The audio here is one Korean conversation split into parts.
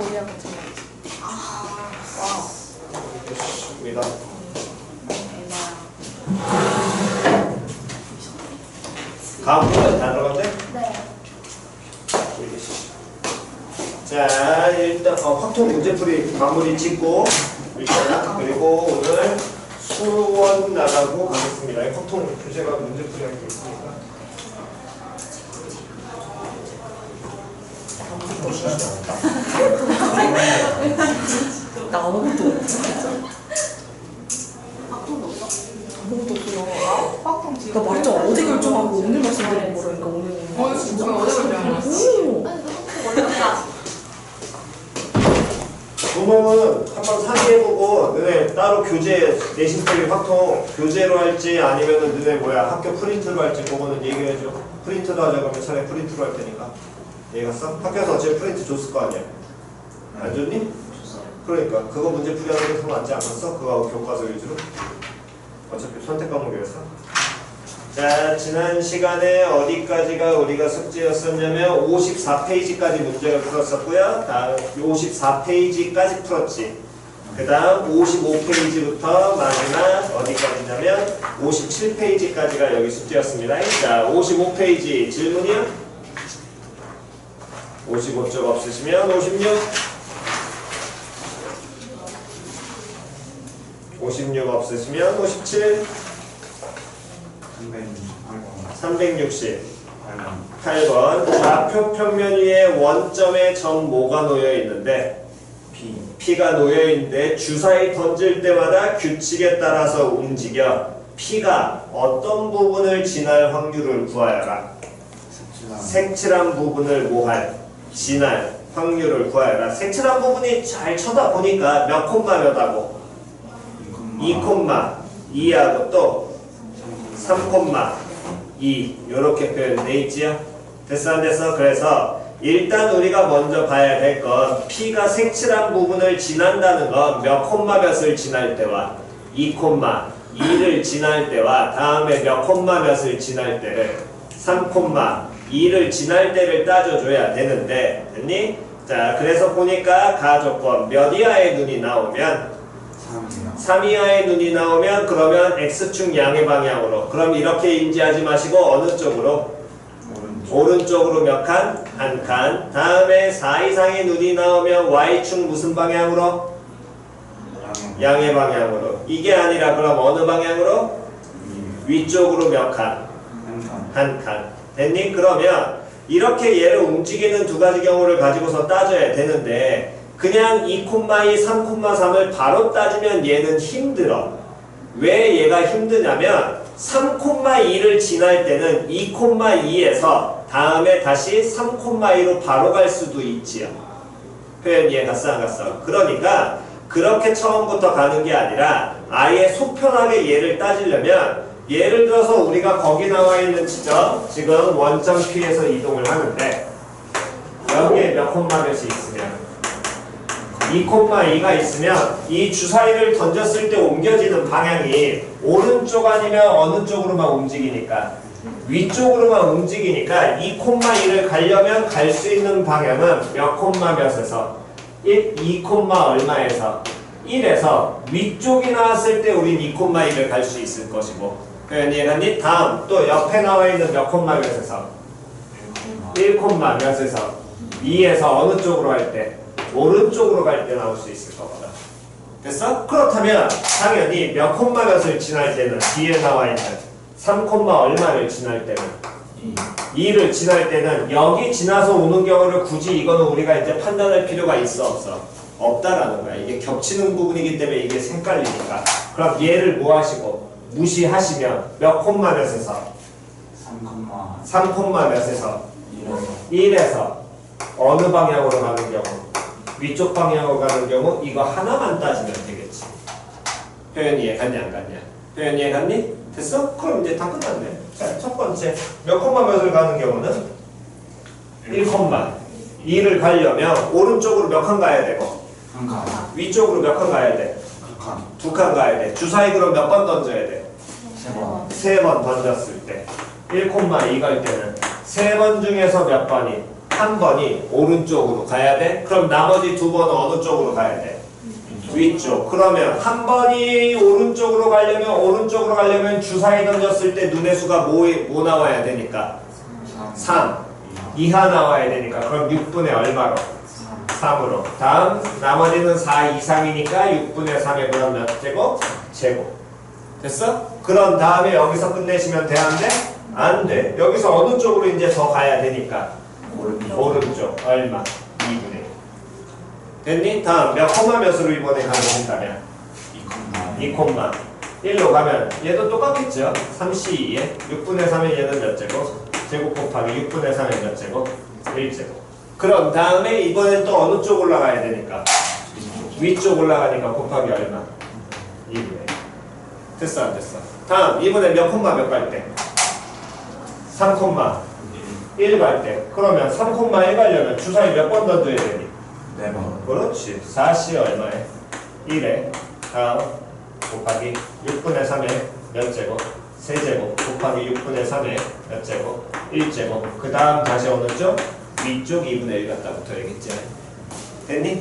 고리하고 마찬가지. 와우. 좋습니다. 가운데 다 들어갔네? 네. 자, 일단 확통 문제풀이 마무리 짓고 일단 그리고 오늘 수원 나가고 가겠습니다. 확통 교재가 문제풀이 할 게 있으니까. 나 아무것도 없어. 아무것도 없어. 확통 지금 나 말했잖아. 어제 결정하고 오늘 말씀드리는 거라니까 오늘. 진짜 어제 결정했어. 오. 부모는 한번 상의해보고 너네 따로 교재 내신적인 확통 교재로 할지 아니면은 너네 학교 프린트로 할지 그거는 얘기해줘. 프린트로 하자 그러면 차라리 프린트로 할 테니까. 이해갔어? 학교에서 어차피 프린트 줬을 거 아니야. 안 줬니? 그러니까 그거 문제 풀이하는 게 더 낫지 않았어? 그거하고 교과서 위주로? 어차피 선택 과목이었어. 자, 지난 시간에 어디까지가 우리가 숙제였었냐면 54페이지까지 문제를 풀었었고요. 다음 54페이지까지 풀었지. 그 다음 55페이지부터 마지막 어디까지냐면 57페이지까지가 여기 숙제였습니다. 자, 55페이지 질문이요? 55쪽 없으시면 56 56 없으시면 57 360 8번 좌표 평면 위에 원점에 점 뭐가 놓여 있는데 P가 놓여 있는데 주사위 던질 때마다 규칙에 따라서 움직여 P가 어떤 부분을 지날 확률을 구하여라. 색칠한 부분을 뭐할? 지날 확률을 구하여라. 색칠한 부분이 잘 쳐다보니까 몇 콤마 몇 하고 2,2하고 또 3,2 이렇게 표현돼 있지요. 됐어 안 됐어? 그래서 일단 우리가 먼저 봐야 될 건 P가 색칠한 부분을 지난다는 건 몇 콤마 몇을 지날 때와 2,2를 지날 때와 다음에 몇 콤마 몇을 지날 때를 3,2를 지날 때를 따져줘야 되는데 됐니? 자, 그래서 보니까 가조건 몇 이하의 눈이 나오면 3 이하의 눈이 나오면 그러면 X축 양의 방향으로 그럼 이렇게 인지하지 마시고 어느 쪽으로? 오른쪽으로 몇 칸? 한 칸. 다음에 4 이상의 눈이 나오면 Y축 무슨 방향으로? 양의 방향으로. 이게 아니라 그럼 어느 방향으로? 위쪽으로 몇 칸? 한 칸. 됐니? 그러면 이렇게 얘를 움직이는 두 가지 경우를 가지고서 따져야 되는데 그냥 2,2, 3,3을 바로 따지면 얘는 힘들어. 왜 얘가 힘드냐면 3,2를 지날 때는 2,2에서 다음에 다시 3,2로 바로 갈 수도 있지요. 표현 이해 갔어 안 갔어? 그러니까 그렇게 처음부터 가는 게 아니라 아예 속편하게 얘를 따지려면 예를 들어서 우리가 거기 나와 있는 지점 지금 원점 P에서 이동을 하는데 여기에 몇 콤마 몇이 있으면 2,2가 있으면 이 주사위를 던졌을 때 옮겨지는 방향이 오른쪽 아니면 어느 쪽으로만 움직이니까 위쪽으로만 움직이니까 2,2를 가려면 갈 수 있는 방향은 몇 콤마 몇에서 2, 얼마에서 1에서 위쪽이 나왔을 때 우린 2,2를 갈 수 있을 것이고 표현 이해갔니? 다음 또 옆에 나와 있는 몇 콤마 몇에서 1, 몇에서 2에서 어느 쪽으로 할 때? 오른쪽으로 갈 때 나올 수 있을 거거든. 됐어? 그렇다면 당연히 몇 콤마 몇을 지날 때는 뒤에 나와 있는 3, 얼마를 지날 때는 2를 지날 때는 여기 지나서 오는 경우를 굳이 이거는 우리가 이제 판단할 필요가 있어 없어? 없다라는 거야. 이게 겹치는 부분이기 때문에 이게 헷갈리니까. 그럼 얘를 뭐 하시고 무시하시면 몇 콤마 몇에서 3, 몇에서 1에서 어느 방향으로 가는 경우? 위쪽 방향으로 가는 경우 이거 하나만 따지면 되겠지. 표현 이해 갔냐 안 갔냐? 표현 이해 갔니? 됐어? 그럼 이제 다 끝났네. 자, 첫 번째 몇 콤마 몇을 가는 경우는 1, 2를 가려면 오른쪽으로 몇 칸 가야 되고 위쪽으로 몇 칸 가야 돼? 2칸 가야 돼. 주사위 그럼 몇 번 던져야 돼? 3번 던졌을 때 1,2 갈 때는 3번 중에서 몇 번이? 한 번이 오른쪽으로 가야 돼? 그럼 나머지 두 번은 어느 쪽으로 가야 돼? 위쪽. 그러면 한 번이 오른쪽으로 가려면 주사위 던졌을 때 눈의 수가 뭐 나와야 되니까? 3 이하 나와야 되니까 그럼 6분의 얼마로? 3으로. 다음 나머지는 4 이상이니까 6분의 3에 그럼 몇 제곱? 제곱. 됐어? 그런 다음에 여기서 끝내시면 돼? 안 돼? 안 돼. 여기서 어느 쪽으로 이제 더 가야 되니까? 오른쪽. 얼마? 2분의 1. 됐니? 다음 몇 콤마 몇으로 이번에 가면 된다면? 2콤마 1로 가면 얘도 똑같겠죠? 3C2에 6분의 3에 얘는 몇 제곱? 제곱 곱하기 6분의 3에 몇 제곱? 1제곱. 그럼 다음에 이번엔 또 어느 쪽 올라가야 되니까? 위쪽 올라가니까 곱하기 얼마? 2분의 1. 됐어 안 됐어? 다음 이번에 몇 콤마 몇 갈 때? 3콤마 1 갈 때. 그러면 3콤마 1 가려면 주사위 몇 번 던져야 되니? 4번. 그렇지. 4C 얼마에? 1에 다음 곱하기 6분의 3에 몇 제곱? 세제곱 곱하기 6분의 3에 몇 제곱? 1제곱. 그 다음 다시 어느 쪽? 위쪽 2분의 1 갖다 붙어야겠지. 됐니?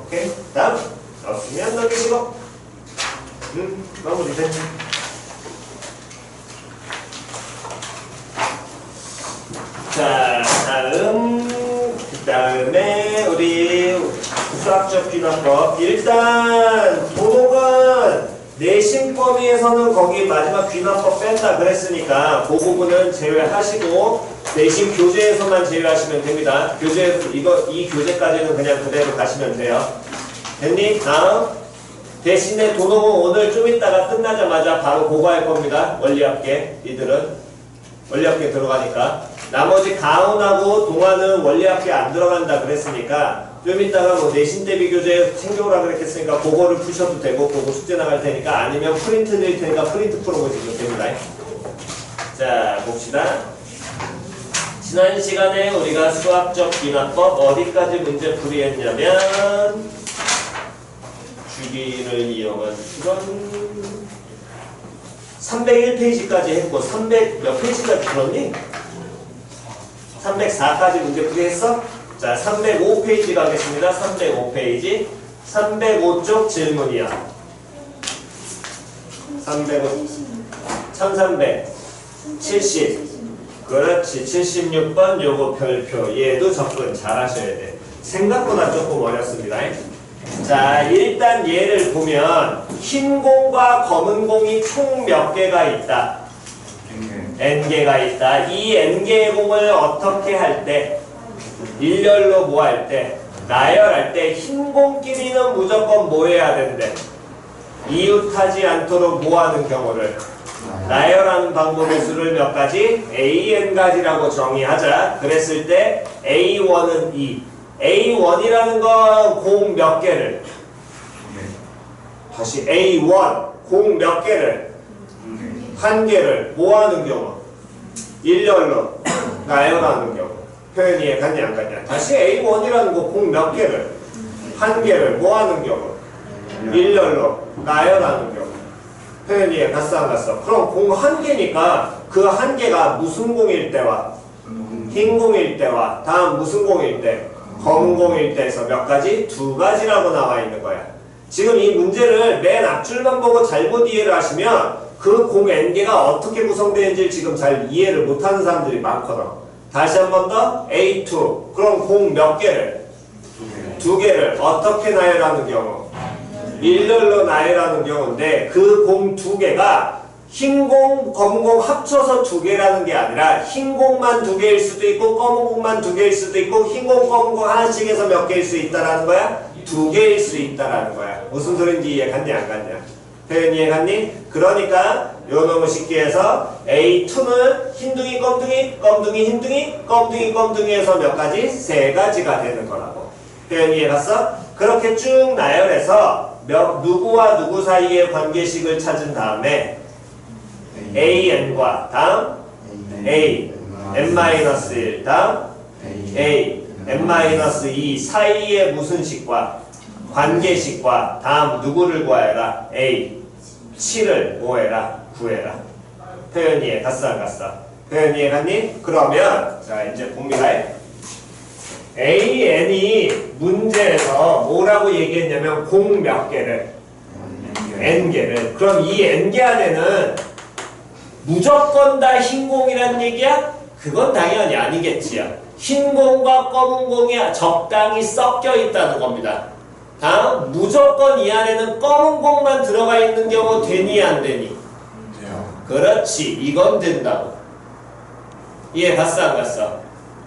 오케이. 다음 없으면 넘기시고. 마무리 됐니? 자, 다음에 우리 수학적 귀납법. 일단 도덕은 내신 범위에서는 거기 마지막 귀납법 뺀다 그랬으니까 그 부분은 제외하시고 내신 교재에서만 제외하시면 됩니다. 교재에서 이 교재까지는 그냥 그대로 가시면 돼요. 됐니? 다음. 대신에 도덕은 오늘 좀 이따가 끝나자마자 바로 고거할 겁니다. 원리합계. 이들은 원리합계 들어가니까. 나머지 가운하고 동화는 원리합계 안 들어간다 그랬으니까 좀 이따가 뭐 내신 대비 교재 챙겨오라 그랬으니까 그거를 푸셔도 되고 그거 숙제 나갈 테니까 아니면 프린트 드릴 테니까 프린트 풀어보시면 됩니다. 자 봅시다. 지난 시간에 우리가 수학적 귀납법 어디까지 문제 풀이했냐면 주기를 이용한 수런 301페이지까지 했고 300 몇 페이지까지 풀었니? 304까지 문제 풀이했어? 자, 305페이지 가겠습니다. 305페이지. 305쪽 질문이야. 305. 1370. 그렇지. 76번 요거 별표. 얘도 접근 잘 하셔야 돼. 생각보다 조금 어렵습니다. 자, 일단 얘를 보면 흰 공과 검은 공이 총 몇 개가 있다? n개가 있다. 이 n개의 공을 어떻게 할 때? 일렬로 뭐 할 때? 나열할 때 흰 공끼리는 무조건 뭐 해야 된대? 이웃하지 않도록 뭐 하는 경우를? 나열하는 방법의 수를 몇 가지? an가지라고 정의하자. 그랬을 때 a1은 2. a1이라는 건 공 몇 개를? 다시 a1 공 몇 개를? 한 개를 뭐 하는 경우? 일렬로 나열하는 경우. 표현 이해 갔냐 안 갔냐? 다시 A1이라는 거 공 몇 개를? 한 개를 뭐 하는 경우? 일렬로 나열하는 경우. 표현 이해 갔어 안 갔어? 그럼 공 한 개니까 그 한 개가 무슨 공일 때와? 흰 공일 때와 다음 무슨 공일 때? 검은 공일 때에서 몇 가지? 두 가지라고 나와 있는 거야. 지금 이 문제를 맨 앞줄만 보고 잘못 이해를 하시면 그 공 n개가 어떻게 구성되는지 지금 잘 이해를 못하는 사람들이 많거든. 다시 한 번 더 A2. 그럼 공 몇 개를? 두 개를 어떻게 나열하는 경우? 일렬로 나열하는 경우인데 그 공 두 개가 흰 공, 검은 공 합쳐서 두 개라는 게 아니라 흰 공만 두 개일 수도 있고 검은 공만 두 개일 수도 있고 흰 공, 검은 공 하나씩 해서 몇 개일 수 있다라는 거야? 두 개일 수 있다라는 거야. 무슨 소린지 이해 갔냐 안 갔냐? 표현 이해 갔니? 그러니까 요 놈을 쉽게 해서 A2는 흰둥이, 껌둥이, 껌둥이, 흰둥이, 껌둥이, 껌둥이에서 몇 가지? 세 가지가 되는 거라고. 표현 이해 갔어? 그렇게 쭉 나열해서 누구와 누구 사이의 관계식을 찾은 다음에 AN과 다음 A, N-1 다음 A, N-2 사이의 무슨 식과 관계식과 다음 누구를 구해라? A, 7을 뭐해라? 구해라. 표현 이해 갔어 안 갔어? 표현 이해 갔니? 그러면 자 이제 봅니다. AN이 문제에서 뭐라고 얘기했냐면 공 몇 개를 N개를. 그럼 이 N개 안에는 무조건 다 흰공이란 얘기야? 그건 당연히 아니겠지요. 흰공과 검은공이 적당히 섞여 있다는 겁니다. 다음, 무조건 이 안에는 검은공만 들어가 있는 경우 되니 안 되니? 그렇지, 이건 된다고. 이해 갔어 안 갔어?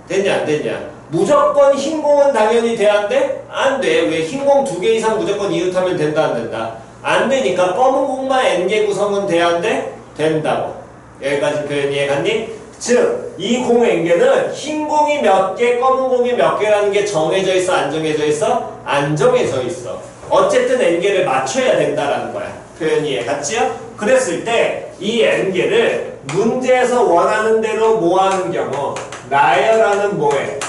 됐냐 안 됐냐? 무조건 흰공은 당연히 돼야 안 돼? 안 돼. 왜 흰공 2개 이상 무조건 이웃하면 된다 안 된다? 안 되니까 검은공만 N개 구성은 돼야 안 돼? 된다고. 여기까지 표현 이해 갔니? 즉, 이 공 N개는 흰공이 몇 개, 검은공이 몇 개라는 게 정해져 있어 안 정해져 있어? 안 정해져 있어. 어쨌든 N개를 맞춰야 된다라는 거야. 표현 이해 갔지요? 그랬을 때 이 N개를 문제에서 원하는 대로 모아하는 경우 나열하는 뭐해?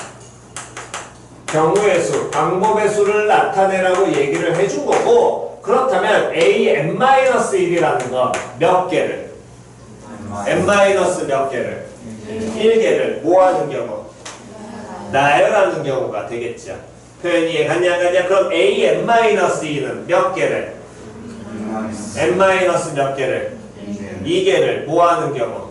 경우의 수, 방법의 수를 나타내라고 얘기를 해준 거고 그렇다면 AN-1이라는 거 몇 개를? N- 몇 개를? 1개를 모아하는 경우 나열하는 경우가 되겠죠. 표현 이해 갔냐 안 갔냐? 그럼 AN-2는 몇 개를? N- 몇 개를? 2개를 모아하는 경우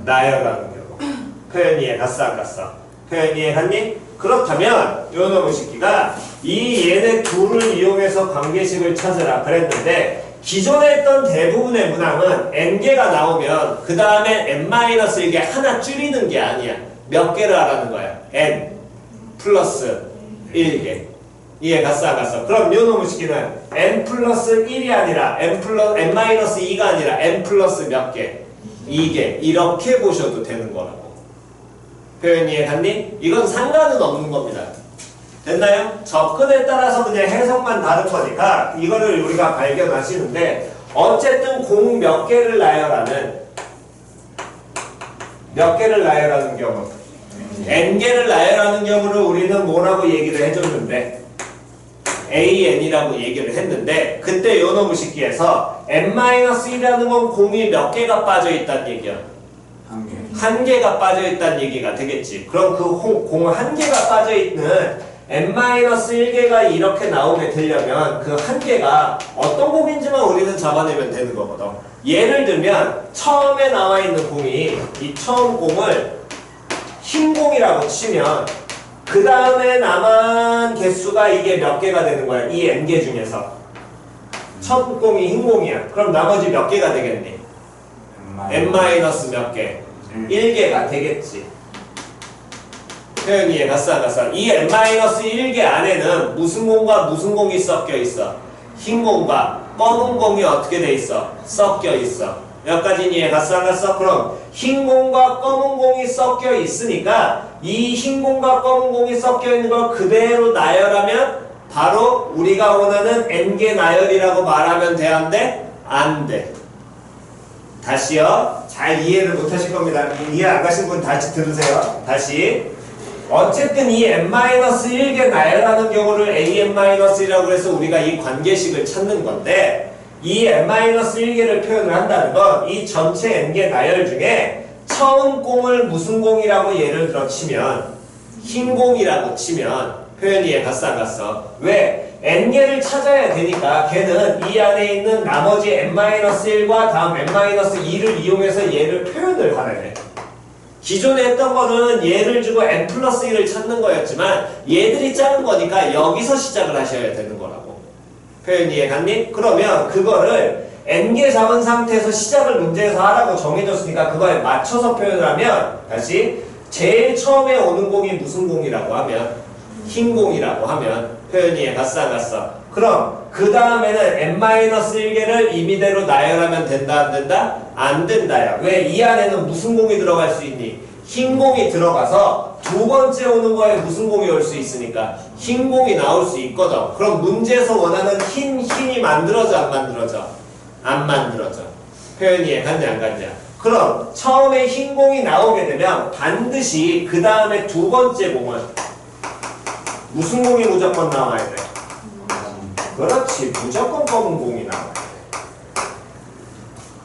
나열하는 경우. 표현 이해 갔어 안 갔어? 표현 이해 갔니? 그렇다면 요놈의 새끼가 이 얘네 둘을 이용해서 관계식을 찾으라 그랬는데 기존에 했던 대부분의 문항은 N개가 나오면 그 다음에 N-1개 하나 줄이는 게 아니야. 몇 개를 하라는 거야? N 플러스 1개. 이해 갔어 안 갔어? 그럼 요놈의 새끼는 N 플러스 1이 아니라 N-2가 아니라 N 플러스 몇 개? 2개. 이렇게 보셔도 되는 거라고. 표현 이해 갔니? 이건 상관은 없는 겁니다. 됐나요? 접근에 따라서 그냥 해석만 다른 거니까 이거를 우리가 발견하시는데 어쨌든 공 몇 개를 나열하는 경우 N개를 나열하는 경우를 우리는 뭐라고 얘기를 해줬는데 AN이라고 얘기를 했는데 그때 요놈의 식기에서 N-1이라는 건 공이 몇 개가 빠져있다는 얘기야? 한 개가 빠져있다는 얘기가 되겠지. 그럼 그 공 한 개가 빠져있는 N-1개가 이렇게 나오게 되려면 그 한 개가 어떤 공인지만 우리는 잡아내면 되는 거거든. 예를 들면 처음에 나와 있는 공이 이 처음 공을 흰 공이라고 치면 그 다음에 남은 개수가 이게 몇 개가 되는 거야? 이 N개 중에서 첫 공이 흰 공이야. 그럼 나머지 몇 개가 되겠니? N- 몇 개? 1개가 되겠지. 표현 이해 갔어 안 갔어? 이 N-1개 안에는 무슨 공과 무슨 공이 섞여 있어? 흰 공과 검은 공이 어떻게 돼 있어? 섞여 있어. 여기까지 이해 갔어 안 갔어? 그럼 흰 공과 검은 공이 섞여 있으니까 이 흰 공과 검은 공이 섞여 있는 걸 그대로 나열하면 바로 우리가 원하는 N개 나열이라고 말하면 돼 안 돼? 안 돼. 다시요. 잘 이해를 못 하실 겁니다. 이해 안 가신 분 다시 들으세요. 다시. 어쨌든 이 N-1개 나열하는 경우를 AN-1이라고 해서 우리가 이 관계식을 찾는 건데 이 N-1개를 표현을 한다는 건 이 전체 N개 나열 중에 처음 공을 무슨 공이라고 예를 들어 치면 흰 공이라고 치면 표현 이해 갔어 안 갔어? 왜? N개를 찾아야 되니까 걔는 이 안에 있는 나머지 N-1과 다음 N-2를 이용해서 얘를 표현을 하래. 기존에 했던 거는 얘를 주고 N 플러스 1을 찾는 거였지만 얘들이 작은 거니까 여기서 시작을 하셔야 되는 거라고. 표현 이해 갔니? 그러면 그거를 N개 잡은 상태에서 시작을 문제에서 하라고 정해졌으니까 그거에 맞춰서 표현을 하면 다시 제일 처음에 오는 공이 무슨 공이라고 하면 흰 공이라고 하면 표현 이해 갔어 안 갔어? 그럼 그 다음에는 N-1개를 임의대로 나열하면 된다 안 된다? 안 된다야. 왜? 이 안에는 무슨 공이 들어갈 수 있니? 흰 공이 들어가서 두 번째 오는 거에 무슨 공이 올 수 있으니까 흰 공이 나올 수 있거든. 그럼 문제에서 원하는 흰이 만들어져 안 만들어져? 안 만들어져. 표현 이해 갔냐 안 갔냐? 그럼 처음에 흰 공이 나오게 되면 반드시 그 다음에 두 번째 공은 무슨 공이 무조건 나와야 돼? 그렇지. 무조건 검은 공이 나와야 돼.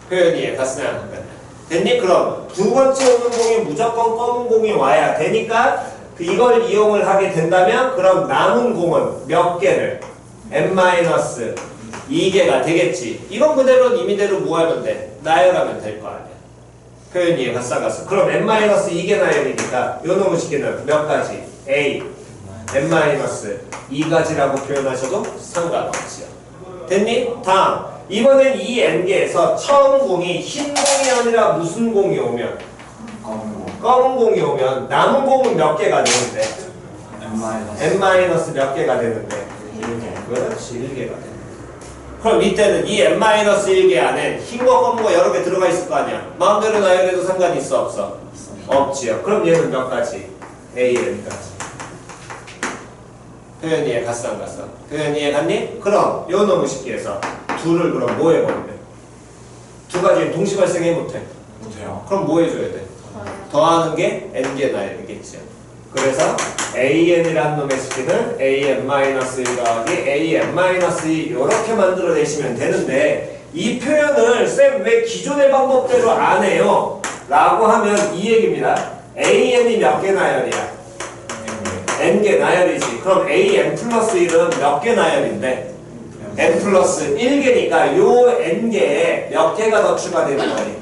표현 이해 갔으냐 안 갔냐? 됐니? 그럼 두 번째 오는 공이 무조건 검은 공이 와야 되니까 이걸 이용을 하게 된다면 그럼 남은 공은 몇 개를? n-2개가 되겠지. 이건 그대로 임의대로 뭐 하면 돼? 나열하면 될 거 아니야. 표현 이해가 싹갔어. 그럼 n-2개 나열이니까 요 놈의 식기는 몇 가지? a n-2가지라고 표현하셔도 상관없지요. 됐니? 다음. 이번엔 이 n개에서 처음 공이 흰 공이 아니라 무슨 공이 오면? 검은 공이 오면 남은 공은 몇 개가 되는데? n- 몇 개가 되는데? 1개. 그렇지, 1개가 돼. 그럼 이때는 이 n-1개 안에 흰 거, 검은 거 여러 개 들어가 있을 거 아니야. 마음대로 나열해도 상관이 있어, 없어? 없지요. 그럼 얘는 몇 가지? a-n까지. 표현 이해 갔어, 안 갔어? 표현 이해 갔니? 그럼 요 놈의 식기에서 둘을 그럼 뭐 해버리면? 두 가지 동시 발생해 못해? 못해요. 그럼 뭐 해줘야 돼? 더하는 게 n개 나열이겠죠. 그래서 an이라는 놈의 식기는 an-1 더하기 an-2 이렇게 만들어내시면 되는데 이 표현을 쌤 왜 기존의 방법대로 안 해요? 라고 하면 이 얘기입니다. an이 몇 개 나열이야? n개 나열이지. 그럼 an 플러스 1은 몇 개 나열인데? n 플러스 1개니까 요 n개에 몇 개가 더 추가되는 거니?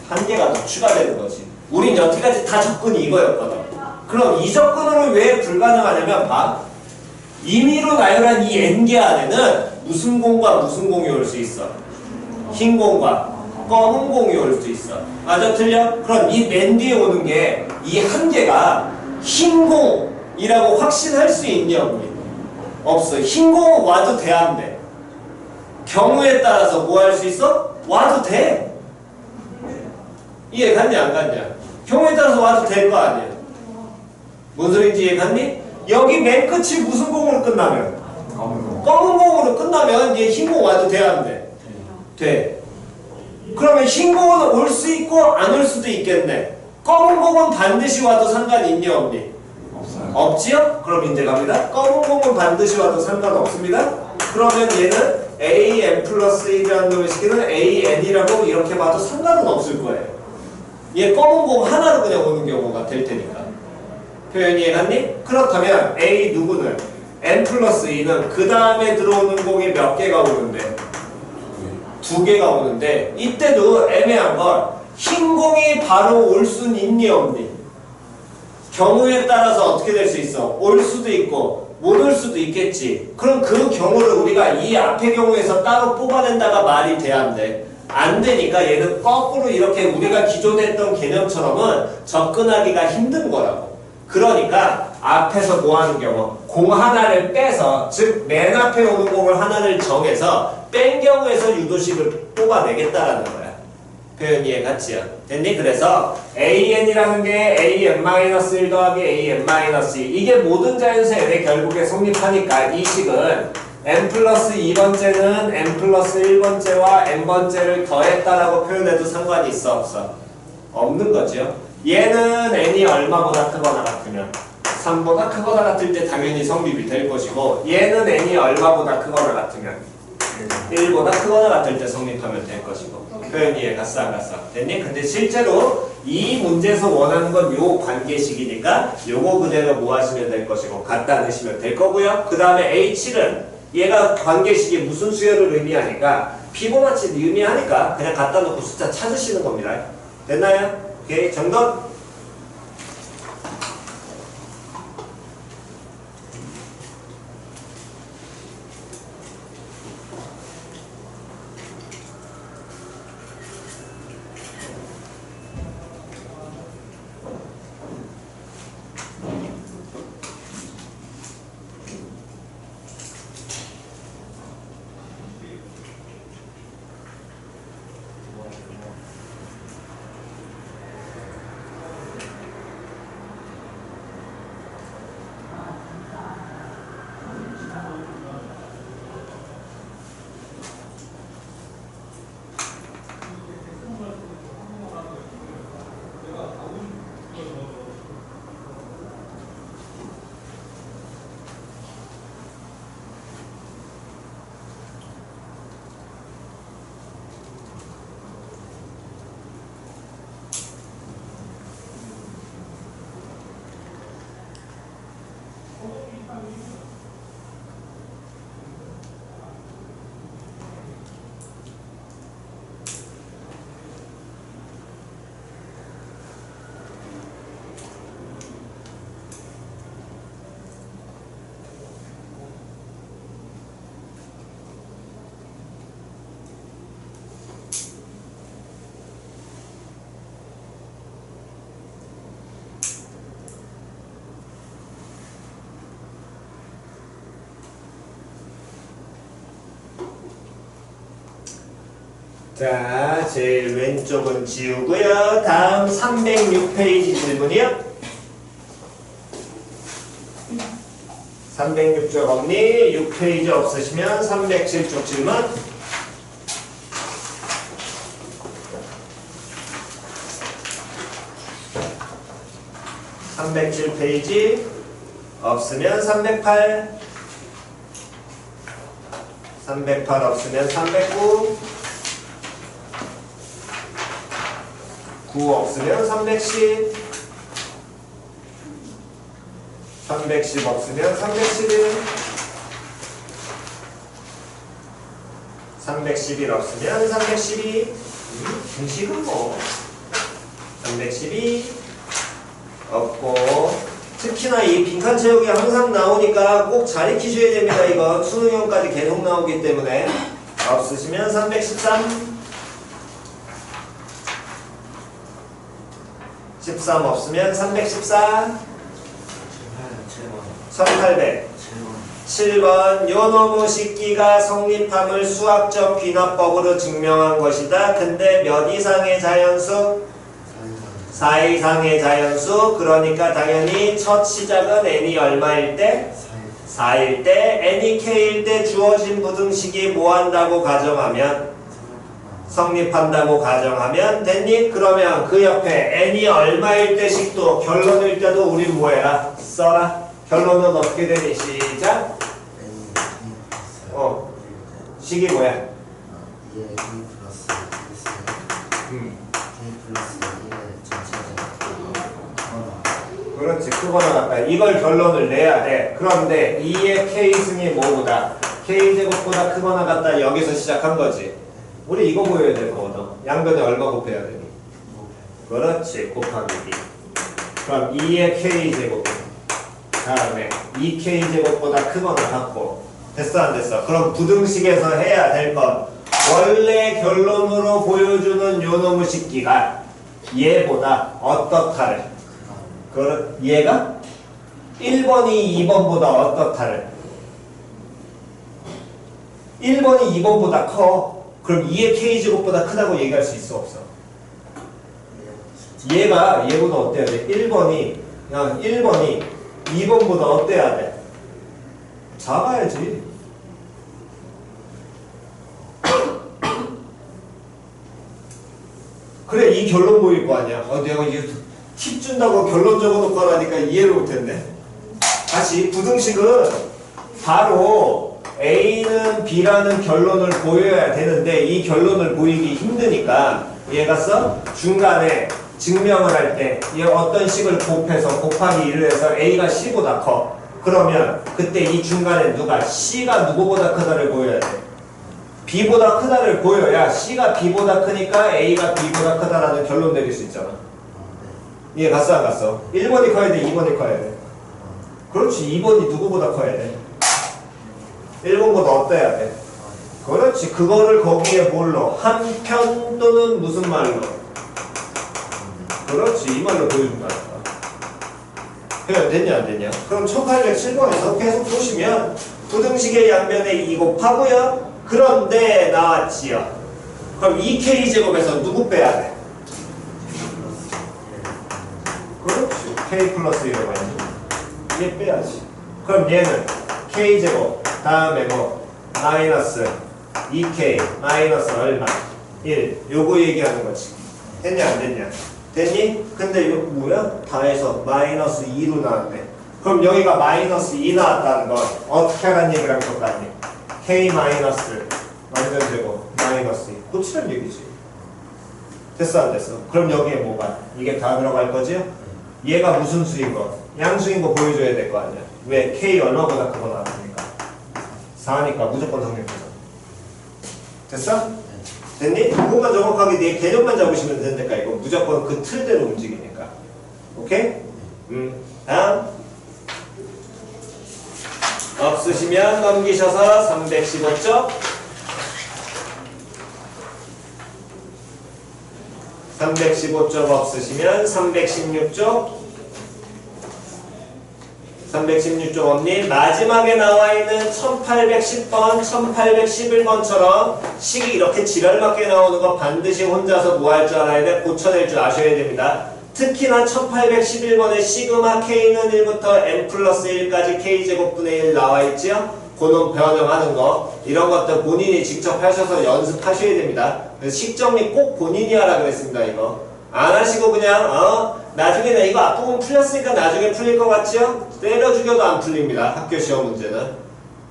한 개가 더 추가되는 거지. 우린 여태까지 다 접근이 이거였거든. 그럼 이 접근으로 왜 불가능하냐면 봐. 임의로 나열한 이 n개 안에는 무슨 공과 무슨 공이 올 수 있어? 흰 공과 검은 공이 올 수 있어. 맞아 틀려? 그럼 이 맨 뒤에 오는 게 이 한 개가 흰 공이라고 확신할 수 있냐 없니? 없어. 흰 공은 와도 돼 안 돼? 경우에 따라서 뭐 할 수 있어? 와도 돼. 이해 갔냐 안 갔냐? 경우에 따라서 와도 될 거 아니야. 뭔 소리인지 이해 갔니? 여기 맨 끝이 무슨 공으로 끝나면? 검은 공으로 끝나면 얘 흰 공 와도 돼 안 돼? 돼. 그러면 흰 공은 올 수 있고 안 올 수도 있겠네. 검은 공은 반드시 와도 상관이 있냐 없니? 없어요. 없지요? 그럼 이제 갑니다. 검은 공은 반드시 와도 상관없습니다. 그러면 얘는 an 플러스 1이라는 놈의 식기는 an이라고 이렇게 봐도 상관은 없을 거예요. 얘 검은 공 하나로 그냥 오는 경우가 될 테니까. 표현이 이해갔니? 그렇다면 a 누구는? n 플러스 2는 그 다음에 들어오는 공이 몇 개가 오는데? 2개가 오는데 이때도 애매한 건 흰 공이 바로 올 순 있니 없니? 경우에 따라서 어떻게 될 수 있어? 올 수도 있고 못 올 수도 있겠지. 그럼 그 경우를 우리가 이 앞의 경우에서 따로 뽑아낸다가 말이 돼 안 돼? 안 되니까 얘는 거꾸로 이렇게 우리가 기존에 했던 개념처럼은 접근하기가 힘든 거라고. 그러니까 앞에서 뭐 하는 경우? 공 하나를 빼서, 즉 맨 앞에 오는 공을 하나를 정해서 뺀 경우에서 유도식을 뽑아내겠다라는 거야. 표현 이해 갔지요? 됐니? 그래서 an이라는 게 an-1 더하기 an-2 이게 모든 자연수에 결국에 성립하니까 이 식은 n 플러스 2번째는 n 플러스 1번째와 n번째를 더했다라고 표현해도 상관이 있어 없어? 없는 거죠. 얘는 n이 얼마보다 크거나 같으면 3보다 크거나 같을 때 당연히 성립이 될 것이고 얘는 n이 얼마보다 크거나 같으면 1보다 크거나 같을 때 성립하면 될 것이고. 표현 이해 갔어 안 갔어? 됐니? 근데 실제로 이 문제에서 원하는 건 요 관계식이니까 요거 그대로 뭐 하시면 될 것이고 갖다 넣으시면 될 거고요. 그 다음에 H7은 얘가 관계식이 무슨 수열을 의미하니까 피보나치를 의미하니까 그냥 갖다 놓고 숫자 찾으시는 겁니다. 됐나요? 오케이 정답. 자, 제일 왼쪽은 지우고요. 다음 306페이지 질문이요. 306쪽 없니? 6페이지 없으시면 307쪽 질문. 307페이지 없으면 308, 308 없으면 309, 9 없으면 310, 310 없으면 311, 311 없으면 312, 등식은 뭐 312 없고, 특히나 이 빈칸 채우기 항상 나오니까 꼭 잘 익히셔야 됩니다. 이거 수능형까지 계속 나오기 때문에. 없으시면 313, 13 없으면 314, 1800, 7번 요놈의 식기가 성립함을 수학적 귀납법으로 증명한 것이다. 근데 몇 이상의 자연수? 4 이상의 자연수. 그러니까 당연히 첫 시작은 n이 얼마일 때? 4일 때. n이 k일 때 주어진 부등식이 뭐한다고 가정하면? 성립한다고 가정하면 됐니? 그러면 그 옆에 n이 얼마일 때 식도 결론일 때도 우린 뭐해라? 써라. 결론은 어떻게 되니? 시작. 식이 뭐야? 2의 k 플러스 1 k 플러스 1의 전체적 그렇지. 크거나 같다. 이걸 결론을 내야 돼. 그런데 2의 k승이 뭐보다? k제곱보다 크거나 같다. 여기서 시작한 거지. 우리 이거 보여야 될 거거든. 양변에 얼마 곱해야 되니? 그렇지. 곱하기 b. 그럼 2의 k제곱 다음에 2k제곱보다 크거나 같고. 됐어 안 됐어? 그럼 부등식에서 해야 될 건 원래 결론으로 보여주는 요놈의 식기가 얘보다 어떻다를. 얘가 1번이 2번보다 어떻다를. 1번이 2번보다 커. 그럼 2의 k제곱보다 크다고 얘기할 수 있어 없어? 얘가 얘보다 어때야 돼? 1번이 2번보다 어때야 돼? 작아야지. 그래 이 결론 보일 거 아니야. 내가 이게 팁 준다고 결론 적어놓고 하라니까 이해를 못했네. 다시 부등식은 바로 A는 B라는 결론을 보여야 되는데 이 결론을 보이기 힘드니까 얘가 중간에 증명을 할 때 얘 어떤 식을 곱해서 곱하기 1을 해서 A가 C보다 커. 그러면 그때 이 중간에 누가 C가 누구보다 크다를 보여야 돼. B보다 크다를 보여야 C가 B보다 크니까 A가 B보다 크다라는 결론 내릴 수 있잖아. 이해 갔어 안 갔어? 1번이 커야 돼? 2번이 커야 돼? 그렇지. 2번이 누구보다 커야 돼? 1번보다 어때야 돼? 그렇지. 그거를 거기에 뭘로? 한편 또는 무슨 말로? 그렇지. 이 말로 보여준다니까. 해결 됐냐 안 됐냐? 그럼 1807번에서 계속 보시면 부등식의 양변에 2 곱하고요. 그런데 나왔지요. 그럼 2k제곱에서 누구 빼야 돼? 그렇지. k 플러스 1을 봐야지. 얘 빼야지. 그럼 얘는 k제곱 다음에 마이너스 2k 마이너스 얼마? 1. 요거 얘기하는 거지. 됐냐 안 됐냐? 됐니? 근데 이거 뭐야? 다 해서 마이너스 2로 나왔네. 그럼 여기가 마이너스 2 나왔다는 건 어떻게 하라는 얘기를 하면 좋겠니? k 마이너스 완전 제곱 마이너스 2 고치란 얘기지. 됐어 안 됐어? 그럼 여기에 뭐가? 이게 다 들어갈 거지? 얘가 무슨 수인 거? 양수인 거 보여줘야 될 거 아니야. 왜? k 얼마보다 크고 나왔으니까 4니까 무조건 성립해서. 됐어? 됐니? 그거만 정확하게 내 개념만 잡으시면 된다니까. 이거 무조건 그 틀대로 움직이니까. 오케이? 다음 없으시면 넘기셔서 315쪽 315쪽 없으시면 316쪽 316쪽 없니? 마지막에 나와 있는 1810번, 1811번처럼 식이 이렇게 지랄맞게 나오는 거 반드시 혼자서 뭐 할 줄 알아야 돼? 고쳐낼 줄 아셔야 됩니다. 특히나 1811번에 시그마 k는 1부터 n 플러스 1까지 k제곱분의 1 나와 있지요? 그놈 변형하는 거 이런 것들 본인이 직접 하셔서 연습하셔야 됩니다. 그래서 식정리 꼭 본인이 하라 그랬습니다. 이거 안 하시고 그냥 나중에 나 이거 앞부분 풀렸으니까 나중에 풀릴 것 같지요? 때려 죽여도 안 풀립니다. 학교 시험 문제는.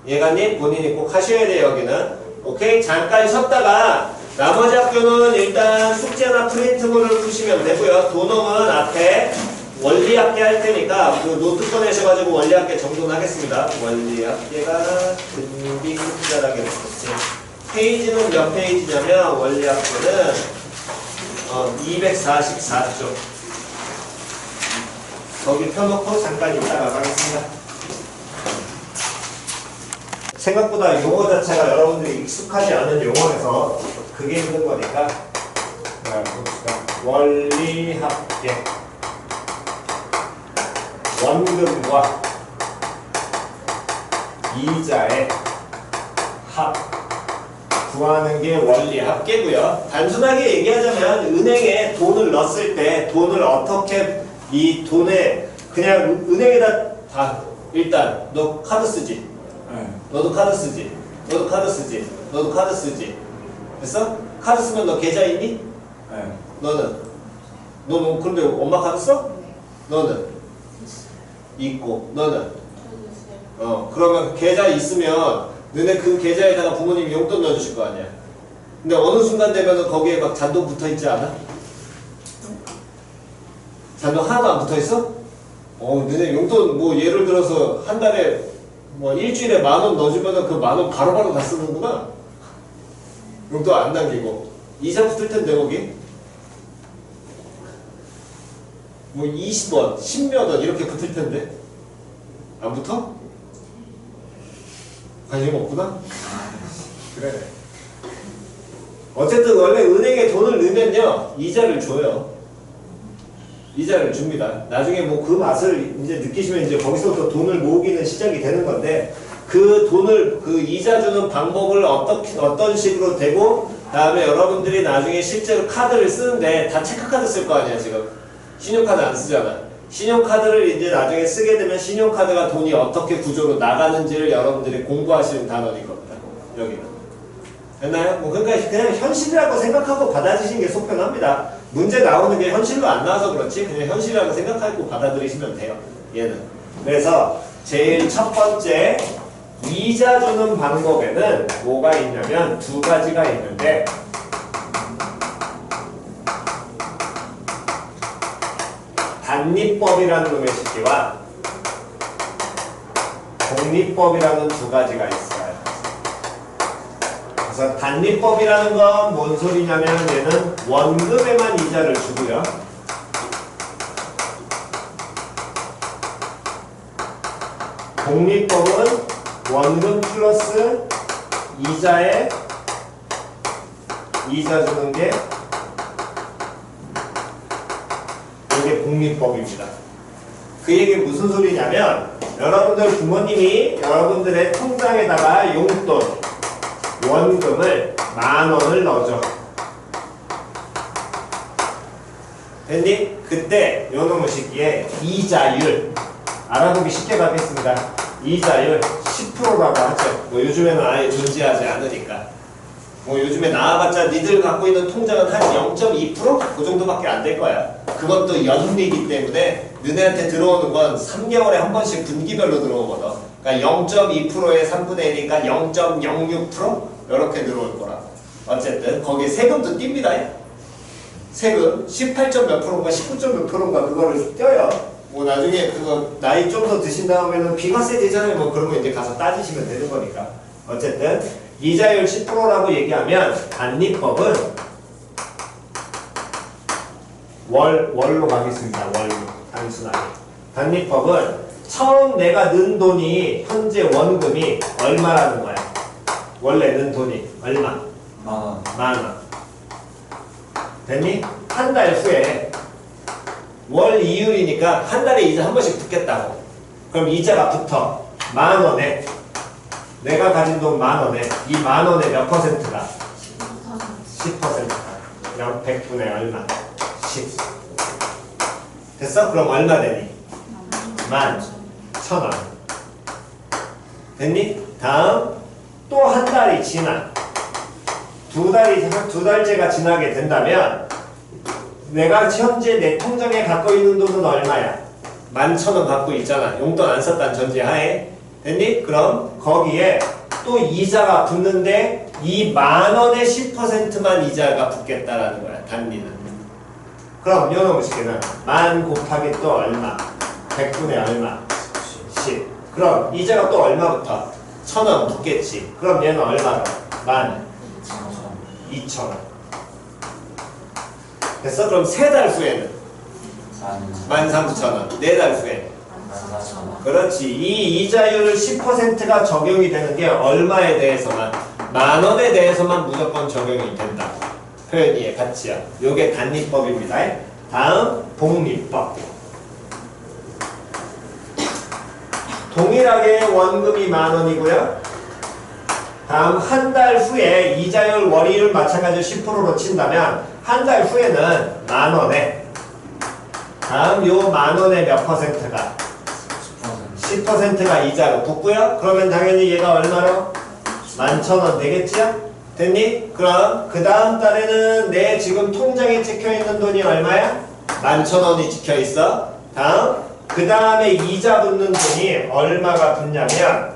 예가님 본인이 꼭 하셔야 돼요. 여기는. 오케이? 잠깐 쉬었다가 나머지 학교는 일단 숙제나 프린트물을 푸시면 되고요. 도nom은 앞에 원리학계 할 테니까 그 노트 꺼내셔가지고 원리학계 정돈하겠습니다. 원리학계가 근비 숫자라게 했었지. 페이지는 몇 페이지냐면 원리학계는 244쪽. 거기 펴놓고 잠깐 이따가 가겠습니다. 생각보다 용어 자체가 여러분들이 익숙하지 않은 용어에서 그게 힘든 거니까 봅시다. 원리합계 원금과 이자의 합 구하는 게 원리합계고요. 단순하게 얘기하자면 은행에 돈을 넣었을 때 돈을 어떻게 이 돈에 그냥 은행에다 다 일단 너 카드 쓰지? 너도 카드 쓰지? 너도 카드 쓰지? 너도 카드 쓰지? 됐어? 카드 쓰면 너 계좌 있니? 너는? 너는 근데 엄마 카드 써? 너는? 있고 너는? 그러면 계좌 있으면 너네 그 계좌에다가 부모님이 용돈 넣어주실 거 아니야. 근데 어느 순간 되면은 거기에 막 잔돈 붙어있지 않아? 잔돈 하나도 안 붙어있어? 너네 용돈 뭐 예를 들어서 한 달에 뭐 일주일에 10,000원 넣어주면은 그 10,000원 바로바로 다 쓰는구나. 용돈 안 남기고 이자 붙을 텐데 거기 뭐 20원, 10몇 원 이렇게 붙을 텐데 안 붙어? 관심 없구나? 그래. 어쨌든 원래 은행에 돈을 넣으면요 이자를 줘요. 이자를 줍니다. 나중에 뭐 그 맛을 이제 느끼시면 이제 거기서부터 돈을 모으기는 시작이 되는 건데 그 돈을 그 이자 주는 방법을 어떤 식으로 되고 다음에 여러분들이 나중에 실제로 카드를 쓰는데 다 체크카드 쓸 거 아니야 지금. 신용카드 안 쓰잖아. 신용카드를 이제 나중에 쓰게 되면 신용카드가 돈이 어떻게 구조로 나가는지를 여러분들이 공부하시는 단원인 겁니다. 여기는. 됐나요? 뭐 그러니까 그냥 현실이라고 생각하고 받아들이시는 게 속편합니다. 문제 나오는 게 현실로 안 나와서 그렇지 그냥 현실이라고 생각하고 받아들이시면 돼요. 얘는. 그래서 제일 첫 번째 이자 주는 방법에는 뭐가 있냐면 두 가지가 있는데 단리법이라는 놈의 식기와 공리법이라는 두 가지가 있어요. 그래서 단리법이라는 건 뭔 소리냐면 얘는 원금에만 이자를 주고요. 공리법은 원금 플러스 이자에 이자 주는 게 이게 공리법입니다. 그 얘기 무슨 소리냐면 여러분들 부모님이 여러분들의 통장에다가 용돈 원금을 10,000원을 넣어줘. 됐니? 그때 요놈의 시기에 이자율 알아보기 쉽게 받겠습니다. 이자율 10%라고 하죠. 뭐 요즘에는 아예 존재하지 않으니까. 뭐 요즘에 나와봤자 니들 갖고 있는 통장은 한 0.2%? 그 정도밖에 안 될 거야. 그것도 연리이기 때문에 너네한테 들어오는 건 3개월에 한 번씩 분기별로 들어오거든. 그러니까 0.2%의 3분의 1이니까 0.06%? 이렇게 들어올 거라. 어쨌든 거기에 세금도 띱니다. 세금 18점 몇 프로인가 19점 몇 프로인가 그거를 떼요. 뭐 나중에 그거 나이 좀 더 드신 다음에는 비과세 되잖아요. 뭐 그런 거 이제 가서 따지시면 되는 거니까. 어쨌든 이자율 10%라고 얘기하면 단리법은 월로 가겠습니다. 월로 단순하게. 단리법은 처음 내가 넣은 돈이 현재 원금이 얼마라는 거야. 원래 넣은 돈이 얼마? 10,000원. 됐니? 한 달 후에 월 이율이니까 한 달에 이자 한 번씩 붙겠다고. 그럼 이자가 붙어. 10,000원에 내가 가진 돈 10,000원에 이 10,000원에 몇 퍼센트가? 10%가. 그럼 100분의 얼마? 10. 됐어? 그럼 얼마 되니? 11,000원. 됐니? 다음 또 한 달이 지나. 두 달째가 지나게 된다면 내가 현재 내 통장에 갖고 있는 돈은 얼마야? 11,000원 갖고 있잖아. 용돈 안 썼다는 전제하에. 됐니? 그럼 거기에 또 이자가 붙는데 이 10,000원의 10%만 이자가 붙겠다라는 거야. 단리는. 그럼 요놈의 식기는 10,000 곱하기 또 얼마? 100분의 얼마? 10. 그럼 이자가 또 얼마부터? 1,000원 붙겠지. 그럼 얘는 얼마로? 12,000원. 됐어? 그럼 3달 후에는 13,000원. 4달 후에 그렇지. 이 이자율 10%가 적용이 되는 게 얼마에 대해서만? 10,000원에 대해서만 무조건 적용이 된다. 표현 이해 같이요. 요게 단리법입니다. 다음 복리법. 동일하게 원금이 10,000원이고요. 다음 한 달 후에 이자율 월이율 마찬가지로 10%로 친다면 한 달 후에는 10,000원에 다음 요 10,000원에 몇 퍼센트가? 10%가 이자로 붙고요. 그러면 당연히 얘가 얼마로? 11,000원 되겠지요? 됐니? 그럼 그 다음 달에는 내 지금 통장에 찍혀있는 돈이 얼마야? 11,000원이 찍혀있어. 다음 그 다음에 이자 붙는 돈이 얼마가 붙냐면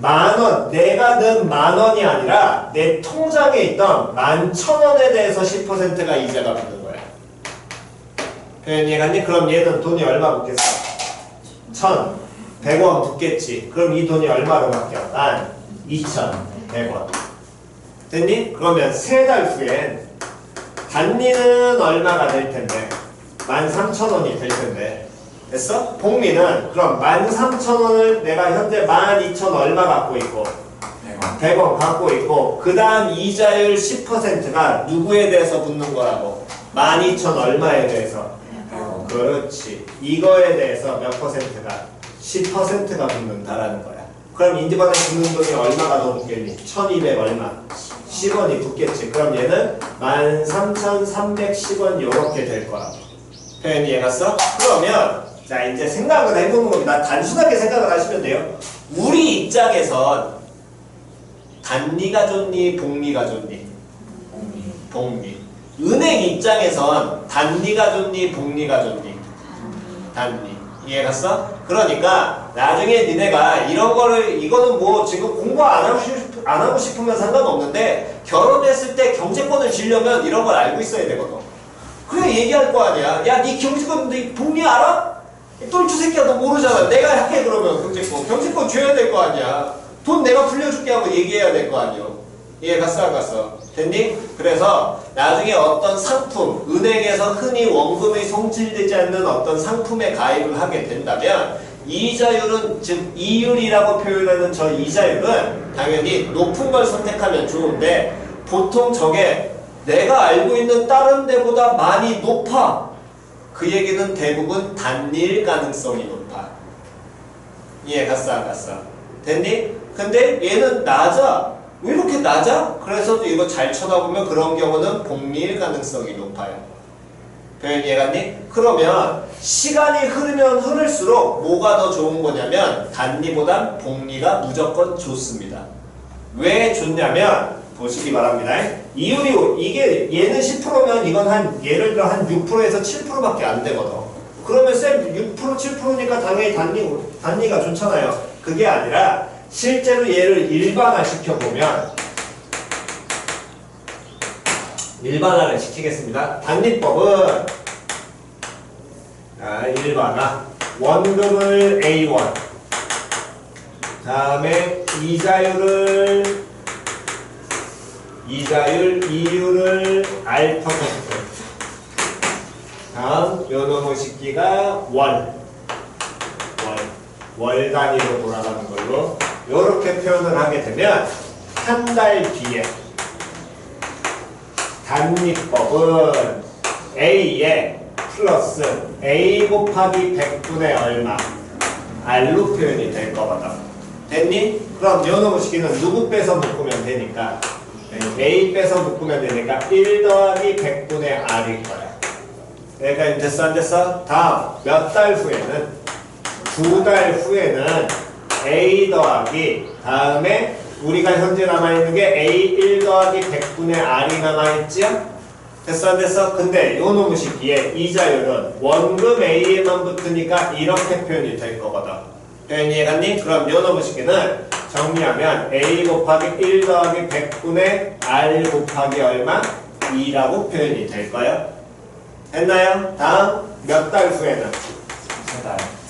10,000원, 내가 넣은 10,000원이 아니라 내 통장에 있던 11,000원에 대해서 10%가 이자가 붙는 거야. 표현 이해갔니? 그럼 얘는 돈이 얼마 붙겠어? 1,100원 붙겠지. 그럼 이 돈이 얼마로 바뀌어? 12,100원. 됐니? 그러면 3달 후엔 단리는 얼마가 될 텐데? 13,000원이 될 텐데. 됐어? 복리는 그럼 13,000원을 내가 현재 12,000 얼마 갖고 있고 100원 갖고 있고 그 다음 이자율 10%가 누구에 대해서 붙는 거라고? 12,000 얼마에 대해서? 그렇지. 이거에 대해서 몇 퍼센트가? 10%가 붙는다라는 거야. 그럼 인디반에 붙는 돈이 얼마가 더 붙겠니? 1,200 얼마? 10원이 붙겠지. 그럼 얘는 13,310원 요렇게 될 거라고. 표현 이해갔어? 그러면 자 이제 생각을 해보는 겁니다. 단순하게 생각을 하시면 돼요. 우리 입장에선 단리가 좋니? 복리가 좋니? 복리. 은행 입장에선 단리가 좋니? 복리가 좋니? 단리. 이해갔어? 그러니까 나중에 니네가 이런 거를 이거는 뭐 지금 공부 안 하고 싶으면 상관없는데 결혼했을 때 경제권을 지려면 이런 걸 알고 있어야 되거든. 그래 얘기할 거 아니야. 야, 니 경제권 니 복리 알아? 똘추 새끼야 너 모르잖아. 내가 해 그러면 경제권 줘야 될 거 아니야. 돈 내가 불려줄게 하고 얘기해야 될 거 아니요. 이해갔어 안 갔어? 됐니? 그래서 나중에 어떤 상품, 은행에서 흔히 원금이 송출되지 않는 어떤 상품에 가입을 하게 된다면 이자율은 즉 이율이라고 표현하는 저 이자율은 당연히 높은 걸 선택하면 좋은데 보통 저게 내가 알고 있는 다른 데보다 많이 높아. 그 얘기는 대부분 단리일 가능성이 높아. 이해갔어 안 갔어? 됐니? 근데 얘는 낮아. 왜 이렇게 낮아? 그래서 이거 잘 쳐다보면 그런 경우는 복리일 가능성이 높아요. 표현 이해갔니? 그러면 시간이 흐르면 흐를수록 뭐가 더 좋은 거냐면 단리보단 복리가 무조건 좋습니다. 왜 좋냐면 보시기 바랍니다. 이율이 이게 얘는 10%면 이건 한 예를 들어 한 6%에서 7%밖에 안 되거든. 그러면 쌤 6% 7%니까 당연히 단리가 좋잖아요. 그게 아니라 실제로 얘를 일반화를 시키겠습니다. 단리법은 일반화 원금을 A1 다음에 이율을 R%. 다음 요놈의 식기가 월 단위로 돌아가는 걸로 요렇게 표현을 하게 되면 한 달 뒤에 단리법은 A에 플러스 A 곱하기 100분의 얼마 R로 표현이 될 거거든. 됐니? 그럼 요 놈의 식기는 누구 빼서 묶으면 되니까 A 빼서 묶으면 되니까 1 더하기 100분의 R일 거야. 그러니까 됐어 안 됐어? 다음 몇 달 후에는 2달 후에는 A 더하기 다음에 우리가 현재 남아있는 게 A 1 더하기 100분의 R이 남아있지요? 됐어 안 됐어? 근데 요 놈의 식기에 이자율은 원금 A에만 붙으니까 이렇게 표현이 될 거거든. 표현이 해갔니? 그럼 요 놈의 식기는 정리하면 A 곱하기 1 더하기 100분의 R 곱하기 얼마? 2라고 표현이 될 거예요. 됐나요? 다음 몇 달 후에는?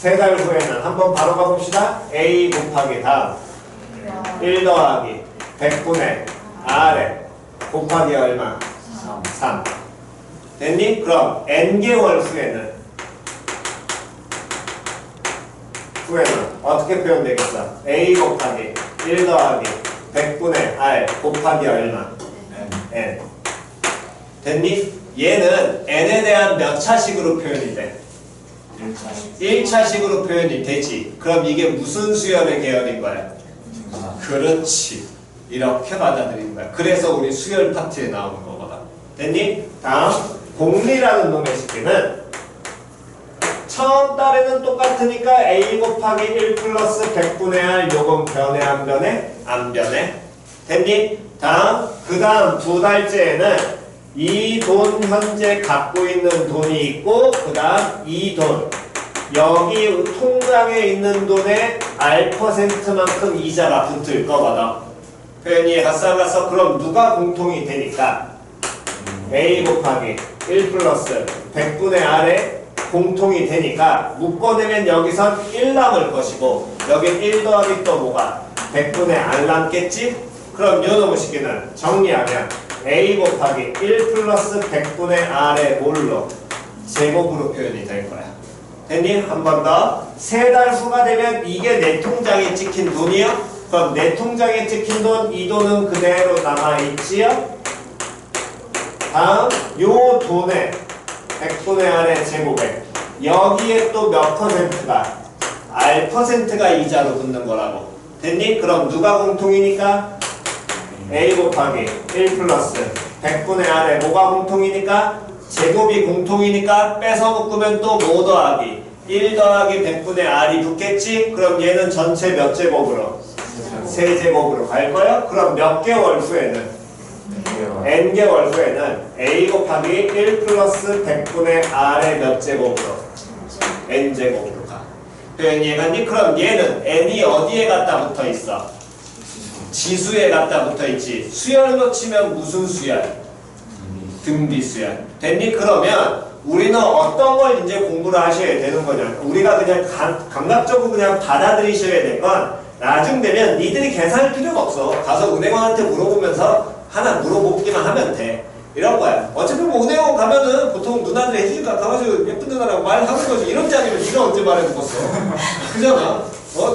3달 후에는 한번 바로 가봅시다. A 곱하기 다음 1 더하기 100분의 R에 곱하기 얼마? 3. 됐니? 그럼 N개월 후에는 어떻게 표현되겠어? A 곱하기 1 더하기 100분의 R 곱하기 얼마? N. 됐니? 얘는 N에 대한 몇 차식으로 표현이 돼? 1차식으로 표현이 되지. 그럼 이게 무슨 수열의 계열인 거야? 그렇지. 이렇게 받아들이는 거야. 그래서 우리 수열 파트에 나오는 거거든. 됐니? 다음 공리라는 놈의 식기는 처음 달에는 똑같으니까 A 곱하기 1 플러스 100분의 R 요건 변해 안 변해? 안 변해. 됐니? 다음 그 다음 2달째에는 이 돈 현재 갖고 있는 돈이 있고 그 다음 이 돈 여기 통장에 있는 돈의 R%만큼 이자가 붙을 거거든. 표현이 가싸가서 그럼 누가 공통이 되니까 A 곱하기 1 플러스 100분의 R에 공통이 되니까 묶어내면 여기선 1 남을 것이고 여기 1 더하기 또 뭐가 100분의 R 남겠지? 그럼 요 놈의 식기는 정리하면 A 곱하기 1 플러스 100분의 R의 뭘로? 제곱으로 표현이 될 거야. 됐니? 한 번 더. 3달 후가 되면 이게 내 통장에 찍힌 돈이요? 그럼 내 통장에 찍힌 돈, 이 돈은 그대로 남아있지요? 다음 요 돈에 100분의 R의 제곱에 여기에 또 몇 %가? R%가 이자로 붙는 거라고. 됐니? 그럼 누가 공통이니까? A 곱하기 1 플러스 100분의 R에 뭐가 공통이니까? 제곱이 공통이니까 빼서 묶으면 또 뭐 더하기 1 더하기 100분의 R이 붙겠지? 그럼 얘는 전체 몇 제곱으로? 3제곱으로 갈 거야? 그럼 몇 개월 후에는? N개월 후에는 A 곱하기 1 플러스 100분의 R의 몇 제곱으로? N제곱으로 가. 표현이 해갔니? 그럼 얘는 N이 어디에 갖다 붙어 있어? 지수에 갖다 붙어 있지. 수열로 치면 무슨 수열? 등비 수열. 됐니? 그러면 우리는 어떤 걸 이제 공부를 하셔야 되는 거냐? 우리가 그냥 감각적으로 그냥 받아들이셔야 될 건 나중 되면 니들이 계산할 필요가 없어. 가서 은행원한테 물어보면서 하나 물어보기만 하면 돼. 이런 거야. 어차피 뭐 은행원 가면은 보통 누나들이 해주니까 가가지고 예쁜 누나라고 말하는 거지. 이런지 아니면 네가 언제 말해줬어. 그잖아.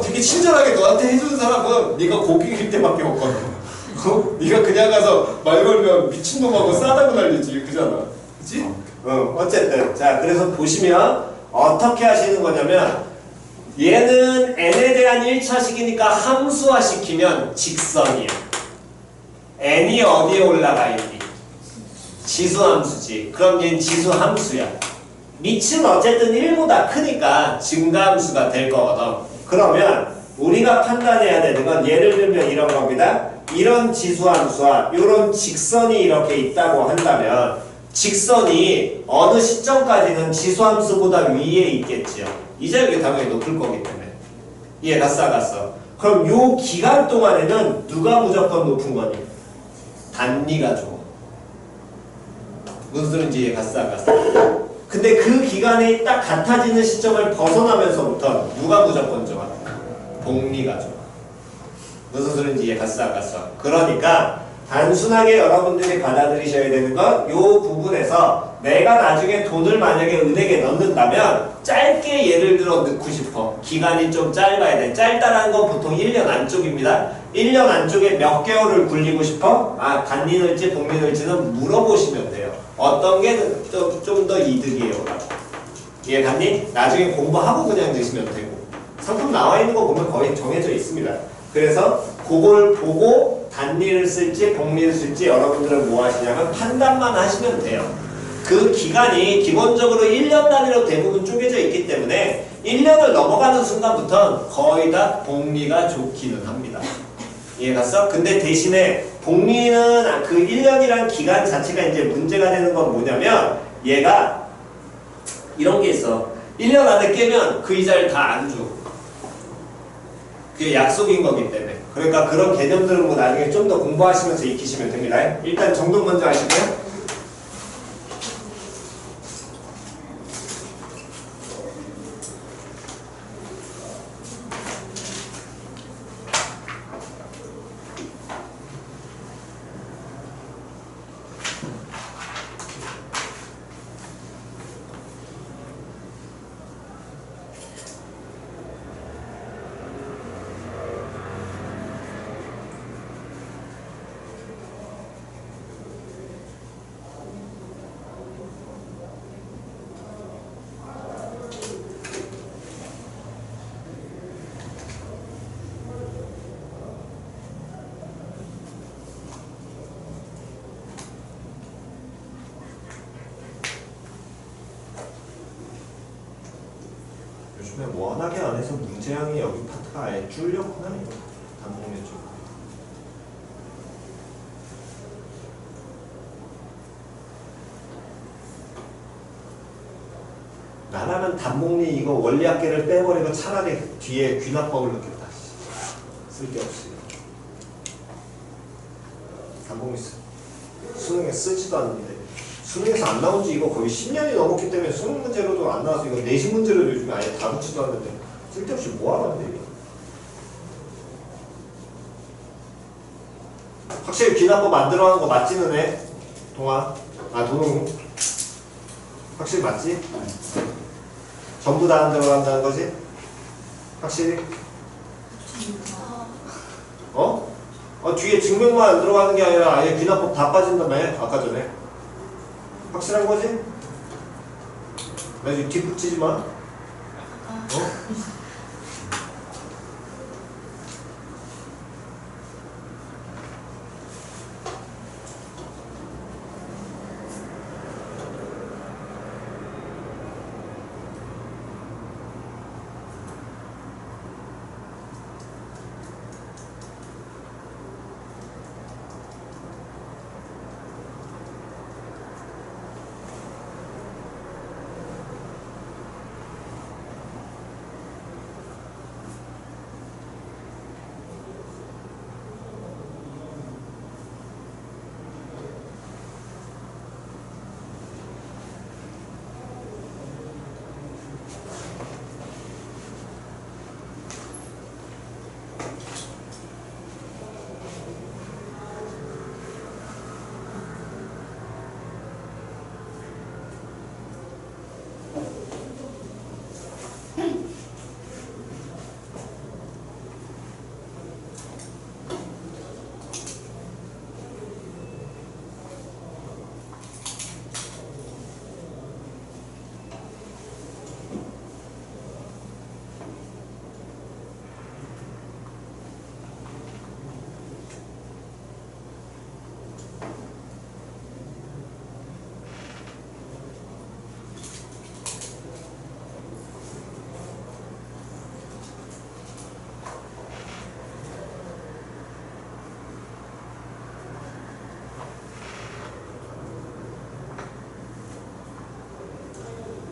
되게 친절하게 너한테 해주는 사람은 네가 고객일 때밖에 없거든. 네가 그냥 가서 말 걸면 미친놈하고 싸다고 난리지. 그잖아. 그치? 어쨌든 자 그래서 보시면 어떻게 하시는 거냐면 얘는 n에 대한 1차식이니까 함수화 시키면 직선이야. n이 어디에 올라가 있니? 지수함수지. 그럼 얘는 지수함수야. 밑은 어쨌든 1보다 크니까 증가함수가 될 거거든. 그러면 우리가 판단해야 되는 건 예를 들면 이런 겁니다. 이런 지수함수와 이런 직선이 이렇게 있다고 한다면 직선이 어느 시점까지는 지수함수보다 위에 있겠지요. 이자율이 당연히 높을 거기 때문에. 이해 갔어? 그럼 요 기간 동안에는 누가 무조건 높은 거니? 단리가 좋아. 무슨 소린지 이해 갔어? 근데 그 기간이 딱 같아지는 시점을 벗어나면서부터 누가 무조건 좋아? 복리가 좋아. 무슨 소린지 이해 갔어? 그러니까 단순하게 여러분들이 받아들이셔야 되는 건 요 부분에서 내가 나중에 돈을 만약에 은행에 넣는다면 짧게 예를 들어 넣고 싶어. 기간이 좀 짧아야 돼. 짧다라는 건 보통 1년 안쪽입니다. 1년 안쪽에 몇 개월을 굴리고 싶어? 단리 넣을지 복리 넣을지는 물어보시면 돼요. 어떤 게 좀 더 이득이에요? 이해 갔니? 나중에 공부하고 그냥 넣으시면 되고 상품 나와 있는 거 보면 거의 정해져 있습니다. 그래서 그걸 보고 단리를 쓸지 복리를 쓸지 여러분들은 뭐 하시냐면 판단만 하시면 돼요. 그 기간이 기본적으로 1년 단위로 대부분 쪼개져 있기 때문에 1년을 넘어가는 순간부터는 거의 다 복리가 좋기는 합니다. 이해갔어? 근데 대신에 복리는 그 1년이란 기간 자체가 이제 문제가 되는 건 뭐냐면 얘가 이런 게 있어. 1년 안에 깨면 그 이자를 다 안 줘. 그게 약속인 거기 때문에. 그러니까 그런 개념들은 뭐 나중에 좀 더 공부하시면서 익히시면 됩니다. 일단 정돈 먼저 하시고요. 요즘에 워낙에 안 해서 문제양이 여기 파트가 아예 줄렸구나. 이거 단봉리 쪽. 나라면 단봉리 이거 원리학계를 빼버리고 차라리 뒤에 귀납법을 넣겠다. 쓸데없이. 단봉리 수능에 쓰지도 않는데. 수능에서 안 나온 지 이거 거의 10년이 넘었기 때문에 수능 문제로도 안 나와서 이거 내신 문제로 요즘에 아예 다루지도 않는데 쓸데없이 뭐하는데 이게. 확실히 귀납법 만들어가는 거 맞지는 해? 동아? 동우? 확실히 맞지? 전부 다 안 들어간다는 거지? 확실히? 뒤에 증명만 안 들어가는 게 아니라 아예 귀납법 다 빠진다며? 아까 전에. 확실한 거지? 나 지금 뒷북치지 마.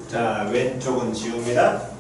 자, 왼쪽은 지웁니다.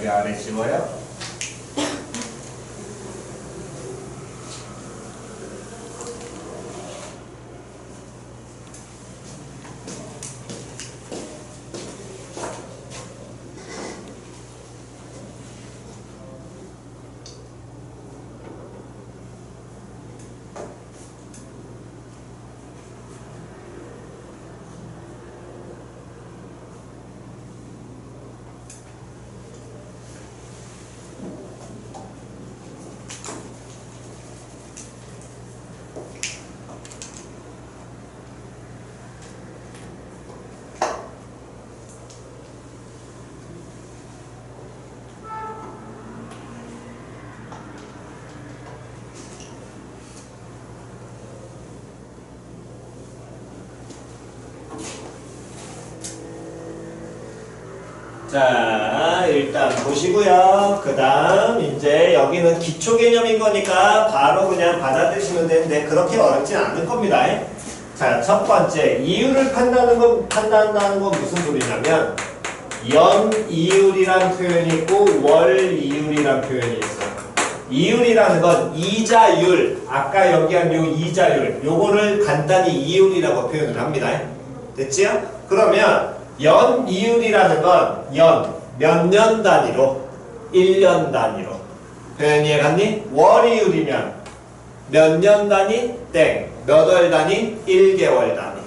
여기 아래 지워요. 자, 일단 보시고요. 그 다음 이제 여기는 기초 개념인 거니까 바로 그냥 받아들이시면 되는데 그렇게 어렵진 않을 겁니다. 자, 첫 번째 이율을 판단한다는 건 무슨 소리냐면 연이율이란 표현이 있고 월이율이란 표현이 있어요. 이율이라는 건 이자율, 아까 여기한 요 이자율, 요거를 간단히 이율이라고 표현을 합니다. 됐지요? 그러면 연이율이라는 건 몇 년 단위로? 1년 단위로. 표현 이해갔니? 월이율이면 몇 년 단위? 땡. 몇 월 단위? 1개월 단위.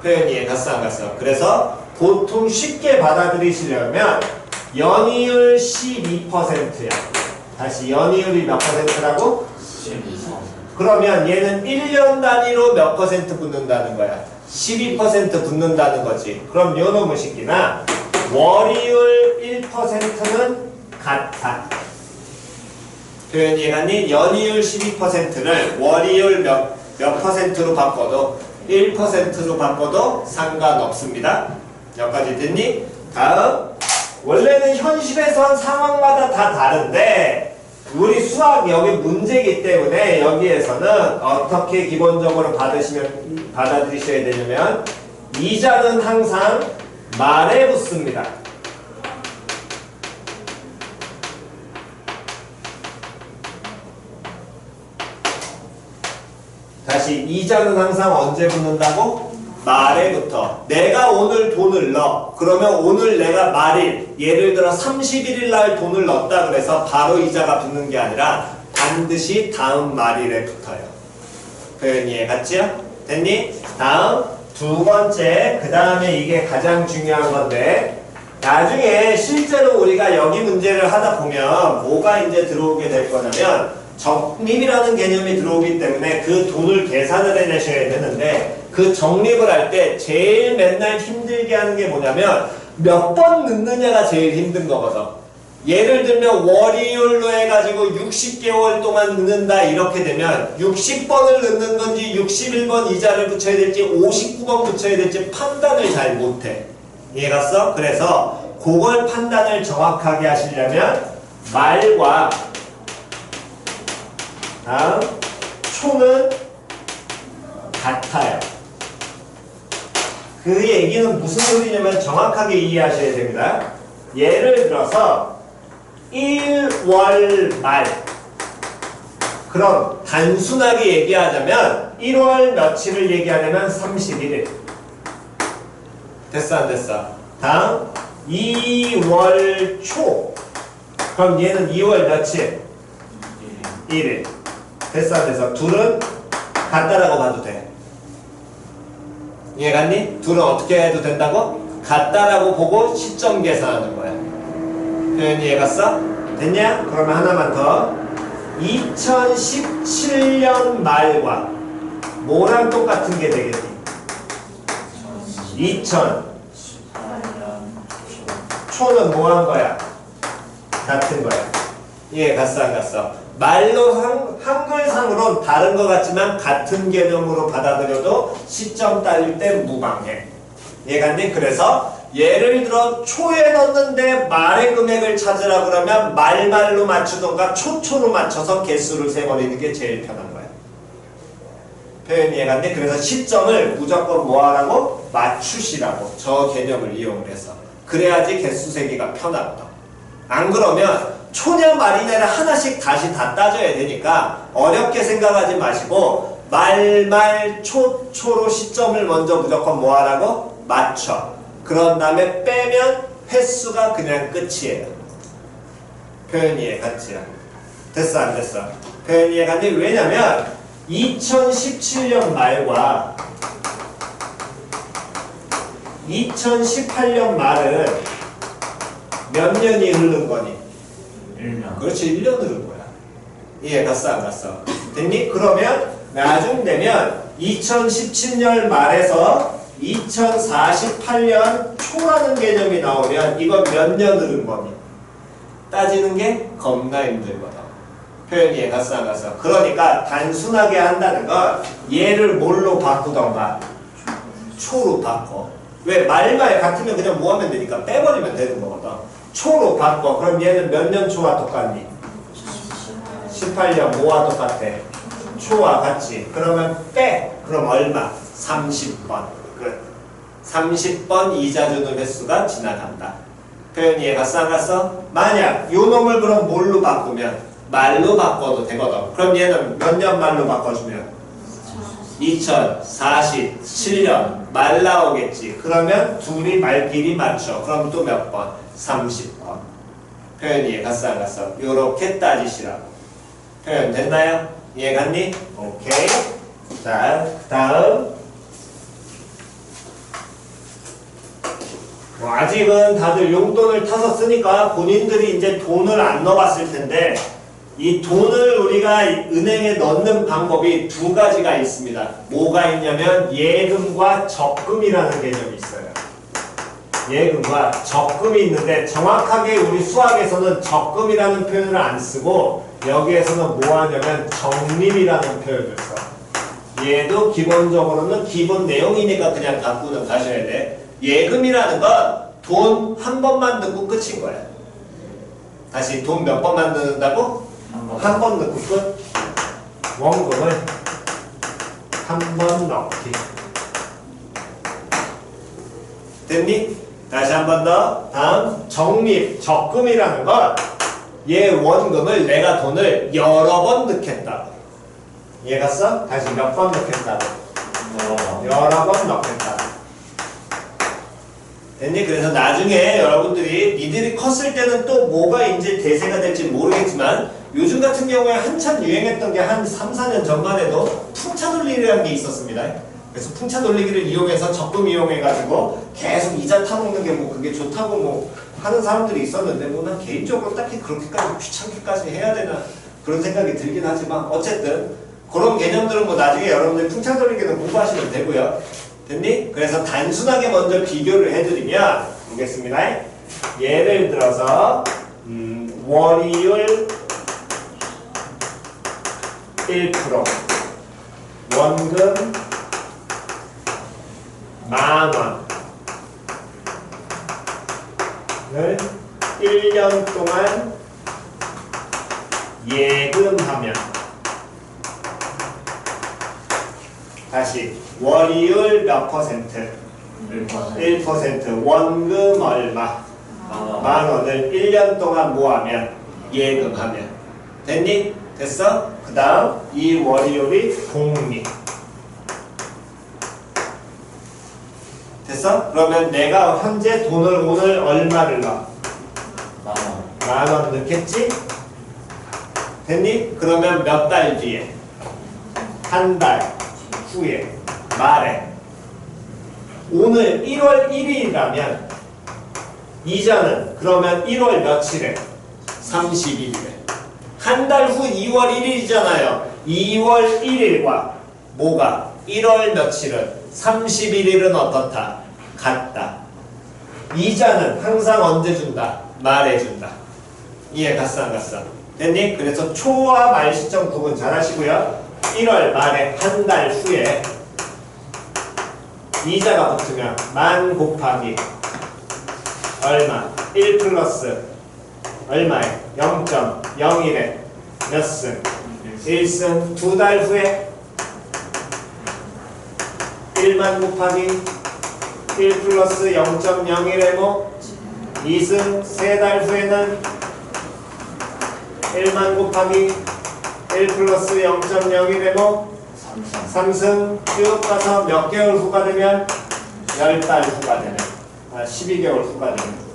표현 이해갔어 안 갔어? 그래서 보통 쉽게 받아들이시려면 연이율 12%야. 다시 연이율이 몇 %라고? 12%. 그러면 얘는 1년 단위로 몇 % 붙는다는 거야? 12% 붙는다는 거지. 그럼 요 놈의 식기나 월이율 1%는 같아. 표현 이해갔니? 연이율 12%를 월이율 몇 %로 바꿔도 1%로 바꿔도 상관없습니다. 여기까지 됐니? 다음, 원래는 현실에선 상황마다 다 다른데 우리 수학 여기 문제이기 때문에 여기에서는 어떻게 기본적으로 받아들이셔야 되냐면 이자는 항상 말에 붙습니다. 다시 이자는 항상 언제 붙는다고? 말에 붙어. 내가 오늘 돈을 넣어. 그러면 오늘 내가 말일, 예를 들어 31일 날 돈을 넣었다 그래서 바로 이자가 붙는 게 아니라 반드시 다음 말일에 붙어요. 표현 이해갔지요? 됐니? 다음 두 번째, 그 다음에 이게 가장 중요한 건데 나중에 실제로 우리가 여기 문제를 하다 보면 뭐가 이제 들어오게 될 거냐면 적립이라는 개념이 들어오기 때문에 그 돈을 계산을 해내셔야 되는데 그 적립을 할 때 제일 맨날 힘들게 하는 게 뭐냐면 몇 번 넣느냐가 제일 힘든 거거든. 예를 들면 월이율로 해가지고 60개월 동안 넣는다 이렇게 되면 60번을 넣는 건지 61번 이자를 붙여야 될지 59번 붙여야 될지 판단을 잘 못해. 이해갔어? 그래서 그걸 판단을 정확하게 하시려면 말과 다음 초는 같아요. 그 얘기는 무슨 소리냐면 정확하게 이해하셔야 됩니다. 예를 들어서 1월 말, 그럼 단순하게 얘기하자면 1월 며칠을 얘기하려면 31일. 됐어 안 됐어? 다음 2월 초, 그럼 얘는 2월 며칠? 1일. 됐어 안 됐어? 둘은 같다라고 봐도 돼. 이해갔니? 둘은 어떻게 해도 된다고? 같다라고 보고 시점 계산하는 거야. 표현 이해갔어? 됐냐? 그러면 하나만 더. 2017년 말과 뭐랑 똑같은 게 되겠니? 2000 초는 뭐 한 거야? 같은 거야. 이해갔어 안 갔어? 말로 한글상으로는 다른 것 같지만 같은 개념으로 받아들여도 시점 따질 때 무방해. 이해갔니? 그래서 예를 들어 초에 넣는데 말의 금액을 찾으라 그러면 말로 맞추던가 초로 맞춰서 개수를 세버리는 게 제일 편한 거야. 표현 이해갔니? 그래서 시점을 무조건 뭐 하라고? 맞추시라고. 저 개념을 이용을 해서. 그래야지 개수 세기가 편하거든. 안 그러면 초냐 말이냐를 하나씩 다시 다 따져야 되니까 어렵게 생각하지 마시고 초로 시점을 먼저 무조건 뭐 하라고? 맞춰. 그런 다음에 빼면 횟수가 그냥 끝이에요. 표현 이해 갔지요? 됐어 안 됐어? 표현 이해 갔니? 왜냐면 2017년 말과 2018년 말은 몇 년이 흐른 거니? 1년. 그렇지 1년 흐른 거야. 이해 갔어 안 갔어? 됐니? 그러면 나중 되면 2017년 말에서 2048년 초라는 개념이 나오면 이거 몇 년 흐른 거니? 따지는 게 겁나 힘들거든. 표현 이해 갔어 안 갔어? 그러니까 단순하게 한다는 건 얘를 뭘로 바꾸던가 초로 바꿔. 왜? 말말 같으면 그냥 뭐 하면 되니까 빼버리면 되는 거거든. 초로 바꿔. 그럼 얘는 몇 년 초와 똑같니? 18년 뭐와 똑같아? 초와 같지. 그러면 빼. 그럼 얼마? 30번. 끝. 30번 이자 주는 횟수가 지나간다. 표현 이해 갔어 안 갔어? 만약 요 놈을 그럼 뭘로 바꾸면? 말로 바꿔도 되거든. 그럼 얘는 몇 년 말로 바꿔주면? 2047년 말 나오겠지. 그러면 둘이 말끼리 맞춰. 그럼 또 몇 번? 30번. 표현 이해 갔어 안 갔어? 요렇게 따지시라고. 표현 됐나요? 이해 갔니? 오케이. 자, 다음. 아직은 다들 용돈을 타서 쓰니까 본인들이 이제 돈을 안 넣어봤을 텐데 이 돈을 우리가 은행에 넣는 방법이 두 가지가 있습니다. 뭐가 있냐면 예금과 적금이라는 개념이 있어요. 예금과 적금이 있는데 정확하게 우리 수학에서는 적금이라는 표현을 안 쓰고 여기에서는 뭐 하냐면 적립이라는 표현을 써. 얘도 기본적으로는 기본 내용이니까 그냥 갖고는 가셔야 돼. 예금이라는 건 돈 한 번만 넣고 끝인 거야. 다시 돈 몇 번만 넣는다고? 한 번 넣고 끝. 원금을 한 번 넣기. 됐니? 다시 한 번 더. 다음 적립, 적금이라는 건 얘 원금을 내가 돈을 여러 번 넣겠다고. 이해갔어? 다시 몇 번 넣겠다고? 여러 번 넣겠다고. 됐니? 그래서 나중에 여러분들이 니들이 컸을 때는 또 뭐가 이제 대세가 될지 모르겠지만 요즘 같은 경우에 한참 유행했던 게 한 3, 4년 전만 해도 풍차 돌리기라는 게 있었습니다. 그래서 풍차 돌리기를 이용해서 적금 이용해가지고 계속 이자 타먹는 게 뭐 그게 좋다고 뭐 하는 사람들이 있었는데 뭐 난 개인적으로 딱히 그렇게까지 귀찮게까지 해야 되나 그런 생각이 들긴 하지만 어쨌든 그런 개념들은 뭐 나중에 여러분들 풍차 돌리기는 공부하시면 되고요. 됐니? 그래서 단순하게 먼저 비교를 해드리면 보겠습니다. 예를 들어서 월이율 1% 원금 10,000원을 1년 동안 예금하면 다시 월이율 몇 퍼센트? 1%. 원금 얼마? 10,000원을 1년 동안 모으면 예금하면 됐니? 됐어? 그 다음 이 월이율이 복리 됐어? 그러면 내가 현재 돈을 오늘 얼마를 넣어? 10,000원 넣겠지? 됐니? 그러면 몇 달 뒤에? 한 달 후에 말에 오늘 1월 1일이라면 이자는 그러면 1월 며칠에? 31일에 한 달 후 2월 1일이잖아요. 2월 1일과 뭐가? 1월 며칠은? 31일은 어떻다? 같다. 이자는 항상 언제 준다? 말에 준다. 이해 갔어 안 갔어? 됐니? 그래서 초와 말 시점 구분 잘 하시고요. 1월 말에 한 달 후에 이자가 붙으면 만 곱하기 얼마? 1 플러스 얼마에? 0.01에 몇 승? 1승. 두 달 후에 1만 곱하기 1 플러스 0.01에 뭐? 2승. 세 달 후에는 1만 곱하기 1 플러스 0.01에모 3승 쭉 가서 몇 개월 후가 되면 10달 후가 되면 12개월 후가 되면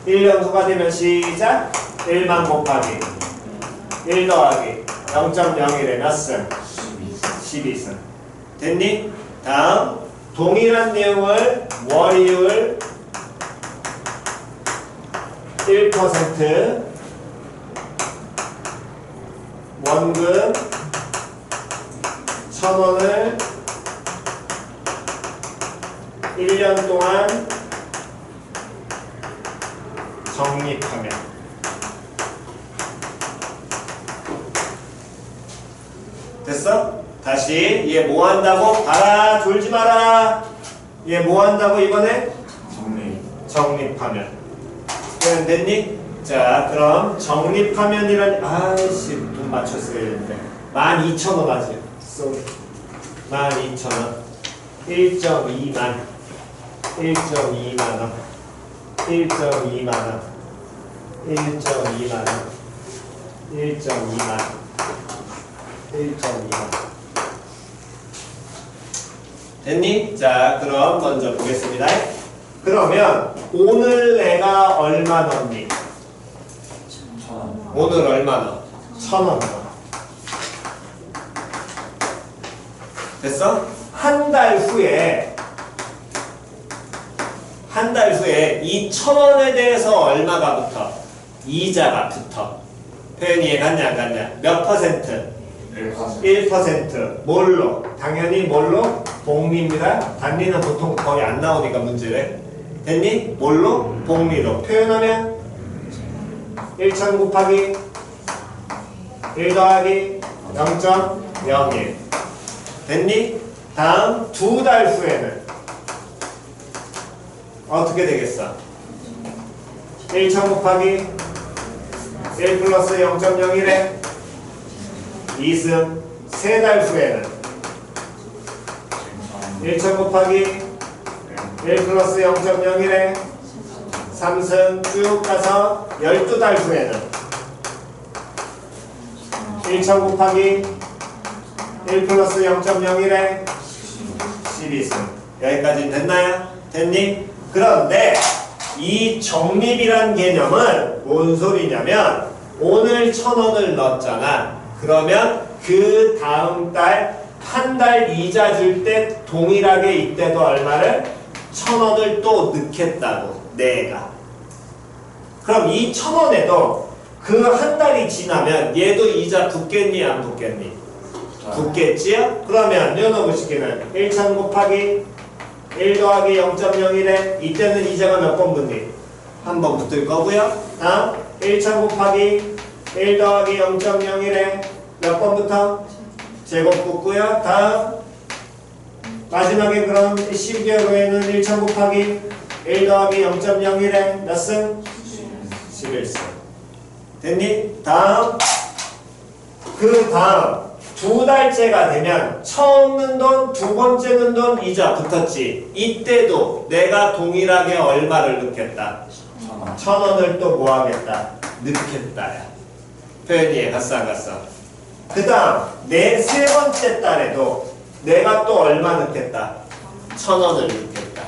1년 후가 되면 시작 1만 곱하기 1 더하기 0.01에 몇 승? 12승 됐니? 다음 동일한 내용을 월이율 1% 원금 1,000원을 1년 동안 적립하면 됐어? 다시 얘 뭐 한다고? 봐라 졸지 마라 얘 뭐 한다고 이번에? 적립하면 됐니? 자 그럼 적립하면이란 아이씨 돈 맞췄어야 되는데 12,000원 하지 쏘리 12,000원 1.2만 1.2만원 1.2만원 1.2만원 1.2만원 1.2만원 됐니? 자 그럼 먼저 보겠습니다. 그러면 오늘 내가 얼마 넣니? 오늘 얼마 넣어? 1,000원 넣어. 됐어? 한 달 후에 이 1,000원에 대해서 얼마가 붙어? 이자가 붙어. 표현이 이해갔냐 안 갔냐? 몇 퍼센트? 1%. 뭘로? 당연히 뭘로? 복리입니다. 단리는 보통 거의 안 나오니까 문제래. 됐니? 뭘로? 복리로. 표현하면 1,000 곱하기 1 더하기 0.01 됐니? 다음 두 달 후에는 어떻게 되겠어? 1,000 곱하기 1 플러스 0.01에 2승 세 달 후에는 1,000 곱하기 1 플러스 0.01에 3승 쭉 가서 12달 후에는 1,000 곱하기 1 플러스 0.01에 12승 여기까지 됐나요? 됐니? 그런데 이 적립이란 개념은 뭔 소리냐면 오늘 1,000원을 넣었잖아. 그러면 그 다음 달 한 달 이자 줄 때 동일하게 이때도 얼마를? 1,000원을 또 넣겠다고 내가. 그럼 이 1,000원에도 그 한 달이 지나면 얘도 이자 붙겠니 안 붙겠니? 붙겠지요? 그러면 연어부식기는 1,000 곱하기 1 더하기 0.01에 이때는 이자가 몇 번 붙니? 한 번 붙을 거고요. 다음 1,000 곱하기 1 더하기 0.01에 몇 번부터? 제곱 붙고요. 다음 마지막에 그럼 12개월 후에는 1,000 곱하기 1 더하기 0.01에 몇 승? 11승 됐니? 다음 그 다음 두 달째가 되면 처음 넣은 돈, 두 번째 넣은 돈 이자 붙었지. 이때도 내가 동일하게 얼마를 넣겠다? 1,000원을 또 뭐 하겠다? 넣겠다야. 표현이 이해 갔어 안 갔어? 그 다음 내 세 번째 달에도 내가 또 얼마 넣겠다? 1,000원을 넣겠다.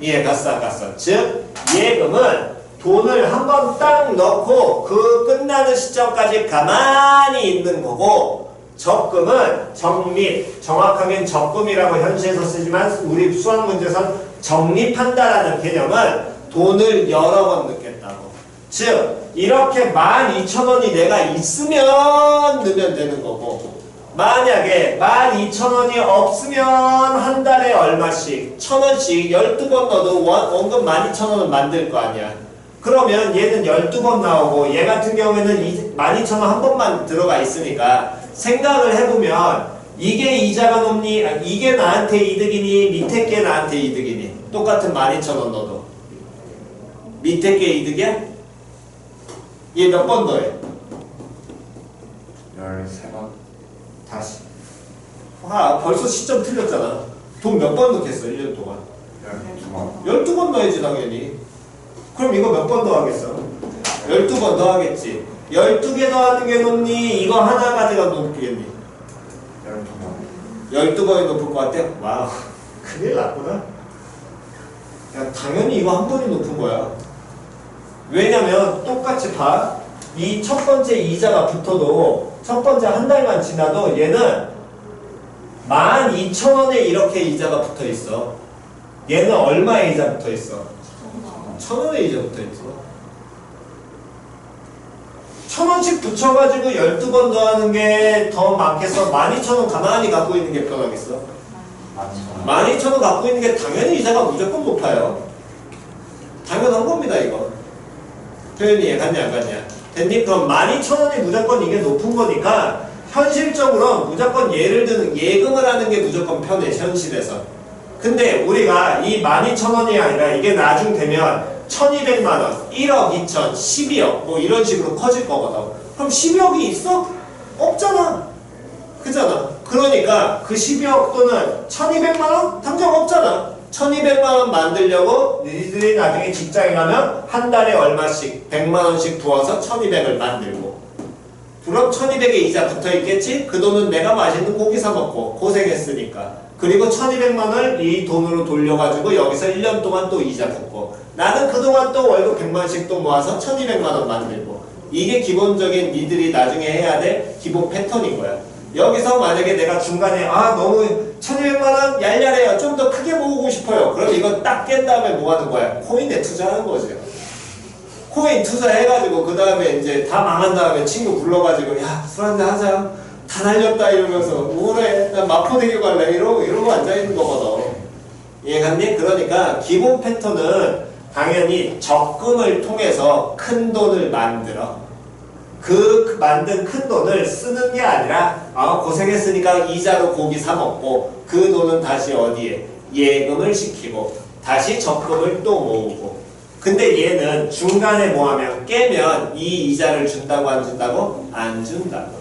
이해 갔어 안 갔어? 즉 예금은 돈을 한번 딱 넣고 그 끝나는 시점까지 가만히 있는 거고 적금은 적립, 정확하게는 적금이라고 현시에서 쓰지만 우리 수학 문제에선 적립한다라는 개념은 돈을 여러 번 넣겠다고. 즉 이렇게 12,000원이 내가 있으면 넣으면 되는 거고 만약에 12,000원이 없으면 한 달에 얼마씩? 1,000원씩 12번 넣어도 원금 12,000원은 만들 거 아니야. 그러면 얘는 12번 나오고 얘 같은 경우에는 12,000원 한 번만 들어가 있으니까 생각을 해보면 이게 이자가 높니? 이게 나한테 이득이니? 밑에 게 나한테 이득이니? 똑같은 12,000원 넣어도 밑에 게 이득이야? 얘 몇 번 더해? 13번. 다시 벌써 시점 틀렸잖아. 돈 몇 번 넣겠어 1년 동안? 12번. 12번 넣어야지 당연히. 그럼 이거 몇 번 더 하겠어? 12번 더 하겠지. 12개 더하는 게 높니? 이거 하나 가지가 높겠니? 12번이 높을 것 같아? 와우, 큰일 났구나. 야, 당연히 이거 한 번이 높은 거야. 왜냐면 똑같이 봐. 이 첫 번째 이자가 붙어도 첫 번째 한 달만 지나도 얘는 12,000원에 이렇게 이자가 붙어 있어. 얘는 얼마의 이자 붙어 있어? 1,000원의 이자 붙어 있어. 1,000원씩 붙여가지고 12번 더하는 게 더 많겠어? 12,000원 가만히 갖고 있는 게 편하겠어? 12,000원 갖고 있는 게 당연히 이자가 무조건 높아요. 당연한 겁니다, 이거. 표현이 이해갔냐, 안 갔냐? 됐니? 그럼 12,000원이 무조건 이게 높은 거니까 현실적으로 무조건 예를 들면 예금을 하는 게 무조건 편해, 현실에서. 근데 우리가 이 12,000원이 아니라 이게 나중 되면 1,200만원, 1억 2천, 12억 뭐 이런 식으로 커질 거거든. 그럼 12억이 있어? 없잖아. 그잖아. 그러니까 그 12억 또는 1,200만원? 당장 없잖아. 1,200만원 만들려고 니들이 나중에 직장에 가면 한 달에 얼마씩 100만원씩 부어서 1,200을 만들고, 그럼 1,200에 이자 붙어 있겠지? 그 돈은 내가 맛있는 고기 사 먹고 고생했으니까. 그리고 1,200만원을 이 돈으로 돌려가지고 여기서 1년 동안 또 이자 붙고, 나는 그동안 또 월급 100만원씩 또 모아서 1,200만원 만들고. 이게 기본적인 니들이 나중에 해야 될 기본 패턴인 거야. 여기서 만약에 내가 중간에 너무 1,200만원 얄얄해요, 좀 더 크게 모으고 싶어요, 그럼 이거 딱 깬 다음에 뭐 하는 거야? 코인에 투자하는 거죠. 코인 투자해가지고 그 다음에 이제 다 망한 다음에 친구 불러가지고 야, 술 한잔 하자, 다 날렸다 이러면서 우울해, 나 마포대교 갈래 이러고 앉아있는 거거든. 이해갔니? 그러니까 기본 패턴은 당연히 적금을 통해서 큰 돈을 만들어. 그 만든 큰 돈을 쓰는 게 아니라 고생했으니까 이자로 고기 사 먹고, 그 돈은 다시 어디에? 예금을 시키고 다시 적금을 또 모으고. 근데 얘는 중간에 뭐하면 깨면 이 이자를 준다고 안 준다고? 안 준다고.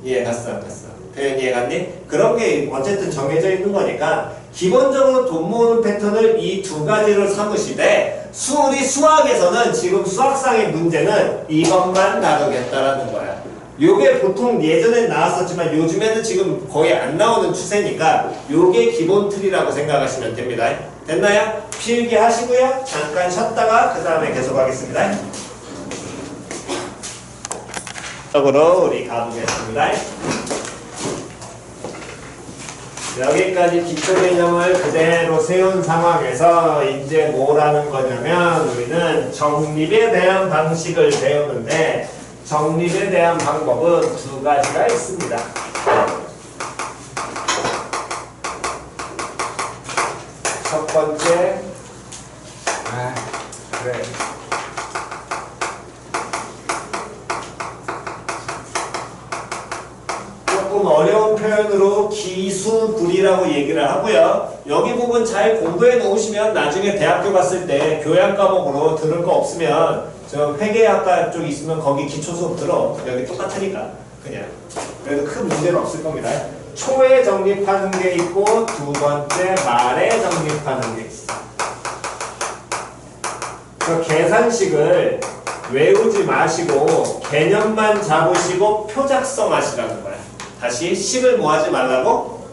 이해갔어 안 갔어? 표현 이해갔니? 그런 게 어쨌든 정해져 있는 거니까 기본적으로 돈 모으는 패턴을 이 두 가지를 삼으시되, 우리 수학에서는 지금 수학상의 문제는 이것만 다루겠다라는 거야. 요게 보통 예전엔 나왔었지만 요즘에는 지금 거의 안 나오는 추세니까 요게 기본 틀이라고 생각하시면 됩니다. 됐나요? 필기 하시고요. 잠깐 쉬었다가 그 다음에 계속 하겠습니다. 쪽으로 우리 가보겠습니다. 여기까지 기초 개념을 그대로 세운 상황에서 이제 뭐라는 거냐면, 우리는 정립에 대한 방식을 배우는데, 정립에 대한 방법은 두 가지가 있습니다. 첫 번째, 그래. 조금 어려운 표현으로 기수불이라고 얘기를 하고요. 여기 부분 잘 공부해 놓으시면 나중에 대학교 갔을 때 교양 과목으로 들을 거 없으면 저 회계학과 쪽 있으면 거기 기초 수업 들어. 여기 똑같으니까 그냥. 그래도 큰 문제는 없을 겁니다. 초에 정립하는 게 있고 두 번째 말에 정립하는 게 있어. 그 계산식을 외우지 마시고 개념만 잡으시고 표 작성하시라는 거야. 다시 식을 뭐 하지 말라고?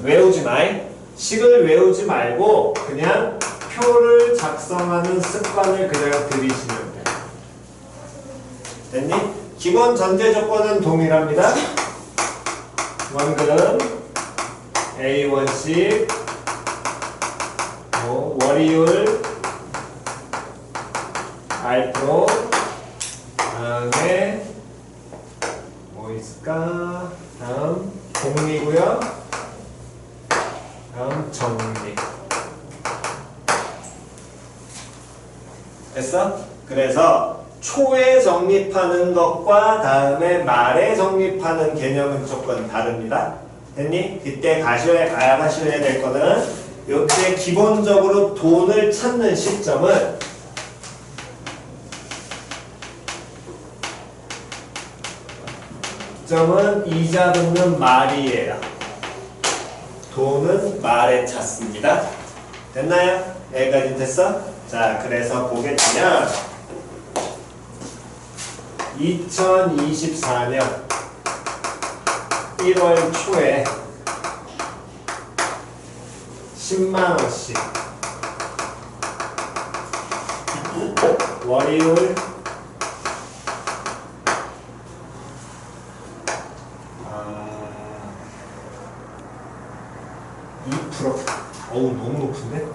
외우지 마이. 식을 외우지 말고 그냥 표를 작성하는 습관을 그대로 들이시면 돼. 됐니? 기본 전제 조건은 동일합니다. 원금 A1씩 월이율 R 프로, 다음에 뭐 있을까? 다음 공리고요. 다음 정리. 됐어? 그래서 초에 정립하는 것과 다음에 말에 정립하는 개념은 조금 다릅니다. 됐니? 그때 알아가셔야 될 거는 이때 기본적으로 돈을 찾는 시점은 이자 붙는 말이에요. 돈은 말에 찾습니다. 됐나요? 여기까지 됐어? 자, 그래서 보게 되면 2024년 1월 초에 10만 원씩 월요일 2%. 어우 너무 높은데?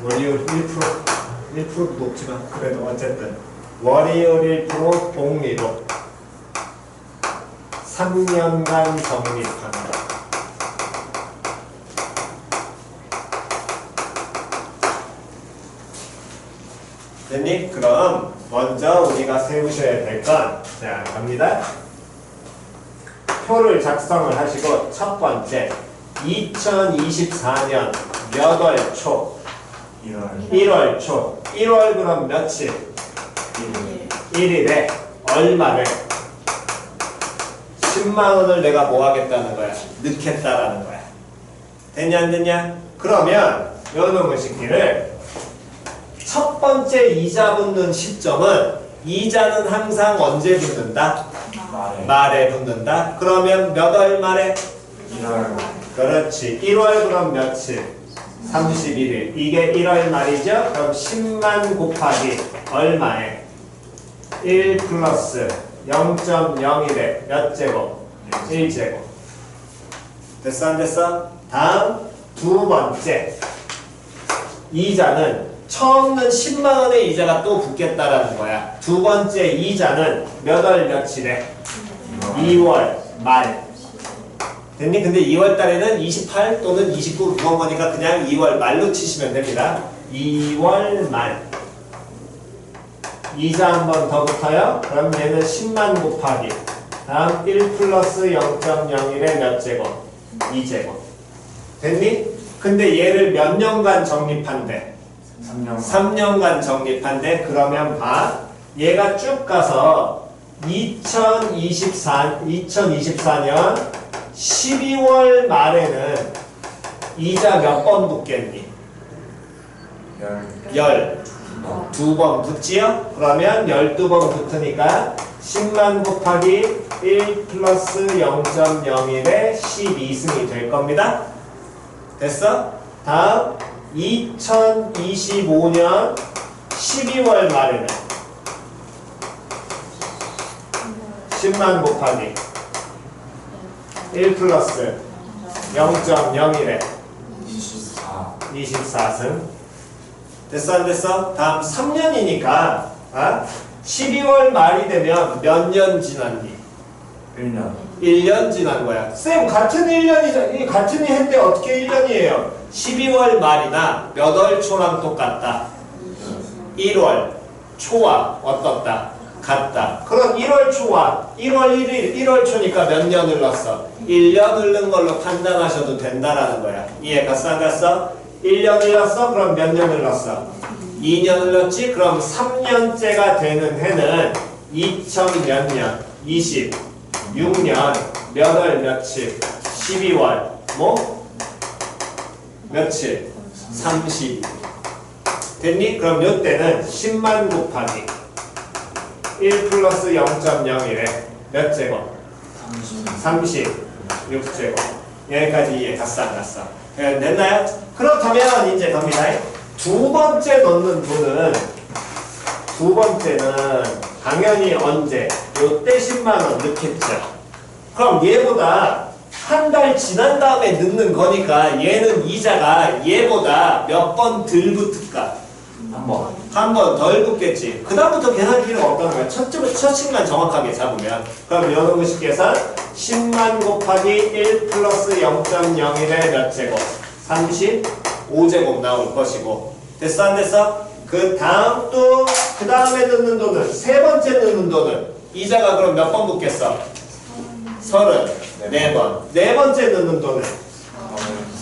월요일 1%도 높지만 그래도 어쨌든 월요일 1% 복리로 3년간 적립한다. 됐니? 그럼 먼저 우리가 세우셔야 될 건, 자 갑니다. 표를 작성을 하시고 첫 번째 2024년 몇 월 초? 1월 초. 1월 그럼 며칠? 1일에 얼마를? 10만 원을 내가 뭐 하겠다는 거야? 넣겠다라는 거야. 됐냐 안 됐냐? 그러면 요놈의 식기를 첫 번째 이자 붙는 시점은 이자는 항상 언제 붙는다? 말에 붙는다. 그러면 몇 월 말에? 1월. 그렇지. 1월 그럼 며칠? 31일. 이게 1월 말이죠? 그럼 10만 곱하기 얼마에? 1 플러스 0.01에 몇 제곱? 1제곱. 됐어 안 됐어? 다음 두 번째. 이자는 처음은 10만 원의 이자가 또 붙겠다라는 거야. 두 번째 이자는 몇 월 며칠에? 2월 말. 됐니? 근데 2월 달에는 28 또는 29 그건 거니까 그냥 2월 말로 치시면 됩니다. 2월 말. 이자 한 번 더 붙어요. 그럼 얘는 10만 곱하기 다음 1 플러스 0.01에 몇 제곱? 2제곱. 됐니? 근데 얘를 몇 년간 적립한대? 3년간 적립한대. 그러면 봐. 얘가 쭉 가서 2024년 12월 말에는 이자 몇 번 붙겠니? 12번 붙지요? 그러면 12번 붙으니까 10만 곱하기 1 플러스 0.01에 12승이 될 겁니다. 됐어? 다음 2025년 12월 말에는 10만 곱하기 1 플러스 0.01에 24승. 됐어 안 됐어? 다음 3년이니까 12월 말이 되면 몇 년 지났니? 1년. 1년 지난 거야. 쌤 같은 1년이잖아. 같은 해 때 어떻게 1년이에요? 12월 말이나 몇 월 초랑 똑같다. 1월 초와 어떻다? 같다. 그럼 1월 초와 1월 1일 1월 초니까 몇 년 흘렀어? 1년 흐른 걸로 판단하셔도 된다라는 거야. 이해 갔어 안 갔어? 1년 흘렀어? 그럼 몇 년 흘렀어? 2년 흘렀지? 그럼 3년째가 되는 해는 2000몇 년? 26년 몇 월 며칠? 12월 뭐? 며칠? 30. 됐니? 그럼 요때는 10만 곱하기 1 플러스 0.01에 몇 제곱? 36제곱. 여기까지 이해 갔어 안 갔어? 됐나요? 그렇다면 이제 갑니다. 두 번째 넣는 돈은 두 번째는 당연히 언제? 요때 10만 원 넣겠죠. 그럼 얘보다 한 달 지난 다음에 넣는 거니까 얘는 이자가 얘보다 몇 번 덜 붙을까? 한 번 덜 붙겠지. 그 다음부터 계산 필요가 없다는 거야. 첫 씩만 정확하게 잡으면. 그럼 여러분식 계산 10만 곱하기 1 플러스 0.01에 몇 제곱? 35제곱 나올 것이고. 됐어 안 됐어? 그 다음 또 그 다음에 넣는 돈은 세 번째 넣는 돈은 이자가 그럼 몇 번 붙겠어? 34번. 네 번째 넣는 돈은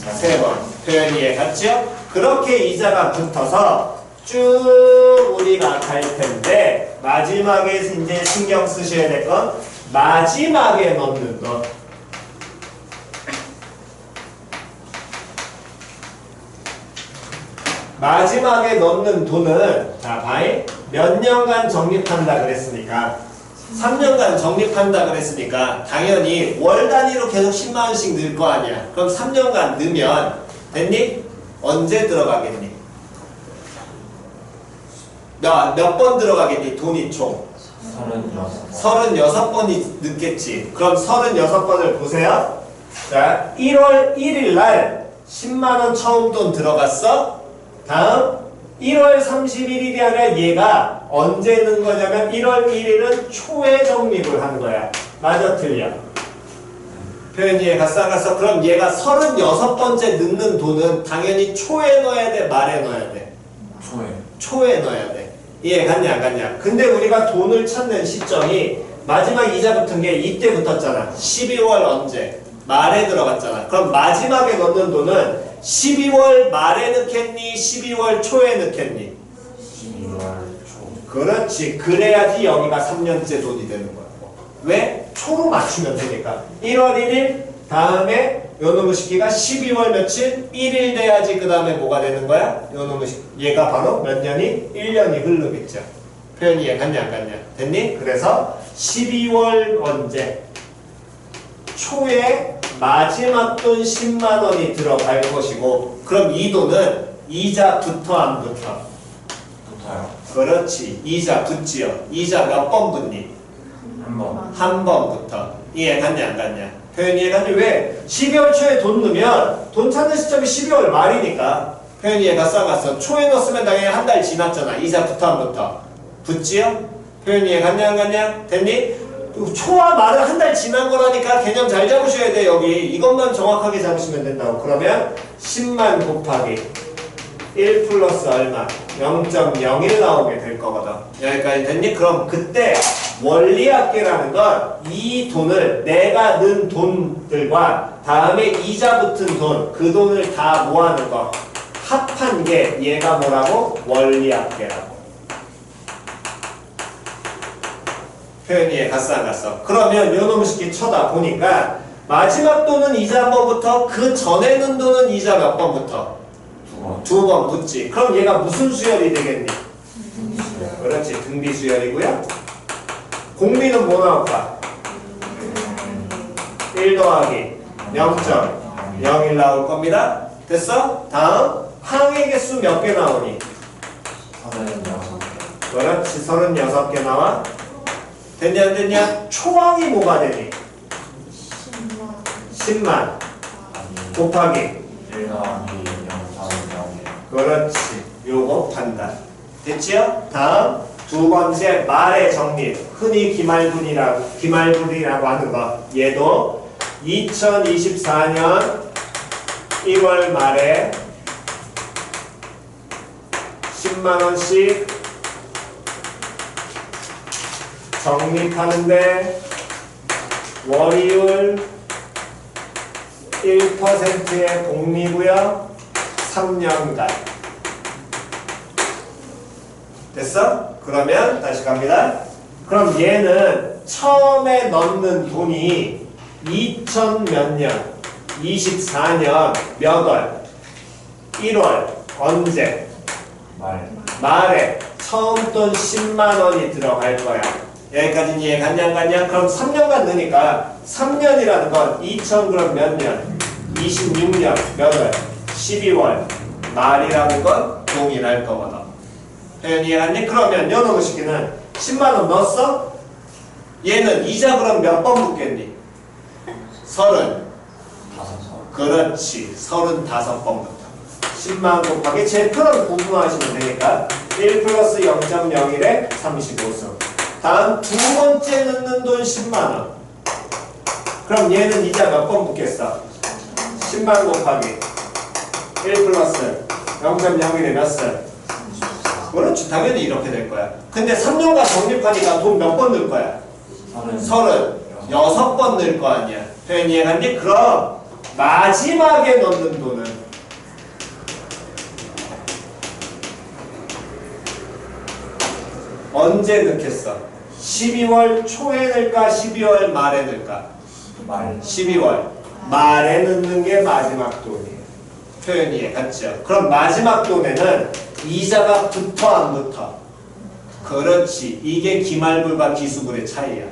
3번. 표현 이해 갔죠? 그렇게 이자가 붙어서 쭉 우리가 갈 텐데 마지막에 이제 신경 쓰셔야 될 건 마지막에 넣는 돈. 마지막에 넣는 돈은 자, 봐이 몇 년간 적립한다 그랬으니까 3년간 적립한다 그랬으니까 당연히 월 단위로 계속 10만 원씩 넣을 거 아니야. 그럼 3년간 넣으면 됐니? 언제 들어가겠니? 몇 번 들어가겠니? 돈이 총 36번이 넣겠지. 그럼 36번을 보세요. 자, 1월 1일 날 10만 원 처음 돈 들어갔어. 다음 1월 31일이 아니라 얘가 언제 넣은 거냐면 1월 1일은 초에 적립을 한 거야. 맞아 틀려? 표현 이해 갔어 안 갔어? 그럼 얘가 36번째 넣는 돈은 당연히 초에 넣어야 돼? 말에 넣어야 돼? 초에 넣어야 돼. 이해 갔냐 안 갔냐? 근데 우리가 돈을 찾는 시점이 마지막 이자 붙은 게 이때 붙었잖아. 12월 언제? 말에 들어갔잖아. 그럼 마지막에 넣는 돈은 12월 말에 넣겠니? 12월 초에 넣겠니? 12월 초. 그렇지. 그래야지 여기가 3년째 돈이 되는 거야. 왜? 초로 맞추면 되니까. 1월 1일 다음에 요놈의 시기가 12월 며칠? 1일 돼야지 그 다음에 뭐가 되는 거야? 요놈의 시기. 얘가 바로 몇 년이? 1년이 흐르겠죠. 표현이 이해 갔냐 안 갔냐? 됐니? 그래서 12월 언제? 초에 마지막 돈 10만 원이 들어갈 것이고 그럼 이 돈은 이자 붙어 안 붙어? 붙어요. 그렇지. 이자 붙지요. 이자 몇 번 붙니? 한 번 붙어. 이해 갔냐 안 갔냐? 표현 이해 갔니? 왜? 12월 초에 돈 넣으면 돈 찾는 시점이 12월 말이니까 표현 이해 갔어 안 갔어? 초에 넣었으면 당연히 한 달 지났잖아. 이자 붙어 안 붙어? 붙지요? 표현 이해 갔냐 안 갔냐? 됐니? 초와 말은 한 달 지난 거라니까 개념 잘 잡으셔야 돼. 여기 이것만 정확하게 잡으시면 된다고. 그러면 10만 곱하기 1 플러스 얼마? 0.01 나오게 될 거거든. 여기까지 됐니? 그럼 그때 원리합계라는 건 이 돈을 내가 넣은 돈들과 다음에 이자 붙은 돈, 그 돈을 다 모아는 거 합한 게 얘가 뭐라고? 원리합계라고. 표현 이해 갔어 안 갔어? 그러면 요놈의 식기 쳐다보니까 마지막 돈은 이자 한 번부터 그 전에 넣은 돈은 이자 몇 번부터? 두 번 붙지. 그럼 얘가 무슨 수열이 되겠니? 그렇지. 등비 수열이고요. 공비는 뭐 나올까? 1 더하기 0.01 나올 겁니다. 됐어? 다음 항의 개수 몇 개 나오니? 36. 그렇지. 36개 나와. 됐냐 안 됐냐? 초항이 뭐가 되니? 10만 곱하기 1 더하기 0 그렇지. 요거 판단. 됐지요? 다음 두 번째 말의 정리. 흔히 기말분이라고 하는 거. 얘도 2024년 1월 말에 10만 원씩 적립하는데 월이율 1%의 복리고요. 3년간. 됐어? 그러면 다시 갑니다. 그럼 얘는 처음에 넣는 돈이 2000 몇 년? 24년 몇 월? 1월. 언제? 말에 처음 돈 10만 원이 들어갈 거야. 여기까지는 이해 갔냐 안 갔냐? 그럼 3년간 넣으니까 3년이라는 건 2000 그럼 몇 년? 26년 몇 월? 12월 말이라는 건 동일할 거거든. 표현 이해 갔니? 그러면 요놈의 식기는 10만 원 넣었어? 얘는 이자 그럼 몇 번 붙겠니? 30. 그렇지. 35번부터 10만 곱하기 제일 큰 구분하시면 되니까 1 플러스 0.01에 35승. 다음 두 번째 넣는 돈 10만 원. 그럼 얘는 이자 몇 번 붙겠어? 10만 곱하기 1 플러스 0.01에 몇 승? 그렇지. 당연히 이렇게 될 거야. 근데 3년간 적립하니까 돈 몇 번 넣을 거야? 36번 넣을 거 아니야. 표현 이해 갔니? 그럼 마지막에 넣는 돈은 언제 넣겠어? 12월 초에 넣을까? 12월 말에 넣을까? 12월 말에 넣는 게 마지막 돈이에요. 표현 이해 갔죠? 그럼 마지막 돈에는 이자가 붙어 안 붙어? 그렇지. 이게 기말불과 기수불의 차이야.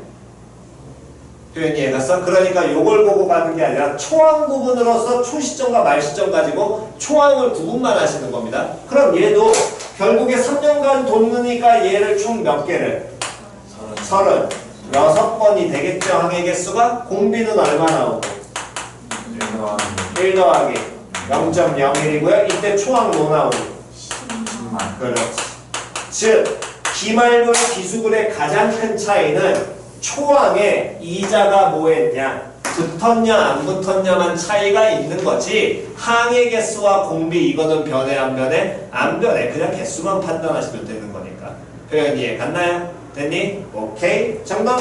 표현이 해갔어? 그러니까 요걸 보고 가는 게 아니라 초항 부분으로서 초시점과 말시점 가지고 초항을 구분만 하시는 겁니다. 그럼 얘도 결국에 3년간 돕으니까 얘를 총 몇 개를? 36번이 되겠죠. 항의 개수가. 공비는 얼마 나오고? 1 더하기 0.01이고요. 이때 초항 뭐 나오고? 10만. 그렇지. 즉 기말불 기수불의 가장 큰 차이는 초항에 이자가 뭐했냐? 붙었냐 안 붙었냐만 차이가 있는 거지. 항의 개수와 공비 이거는 변해 안 변해? 안 변해. 그냥 개수만 판단하시면 되는 거니까. 표현 이해 갔나요? 됐니? 오케이. 정답.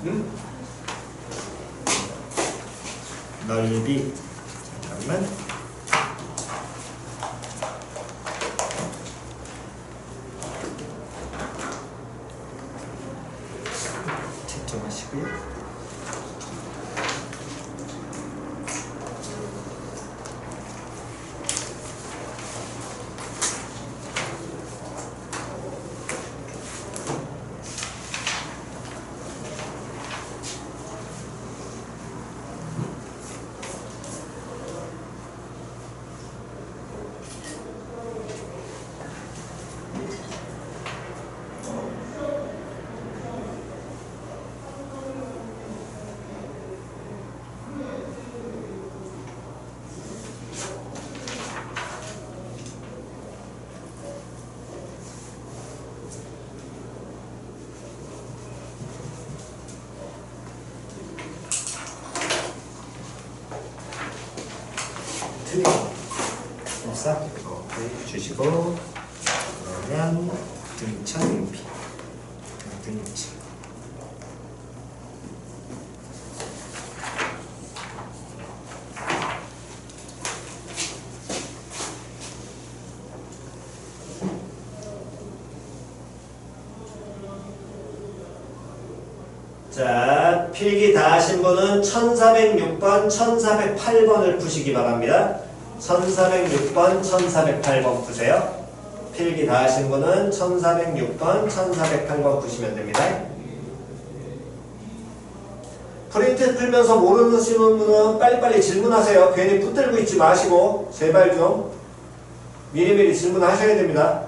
응? 넓이. 잠깐만. 집중하시고요. 틀리고 싹 주시고 그러면 등차림비 등치 자, 필기 다 하신 분은 1406번, 1408번을 푸시기 바랍니다. 1406번, 1408번 푸세요. 필기 다 하신 분은 1406번, 1408번 푸시면 됩니다. 프린트 풀면서 모르시는 분은 빨리빨리 질문하세요. 괜히 붙들고 있지 마시고 제발 좀 미리미리 질문하셔야 됩니다.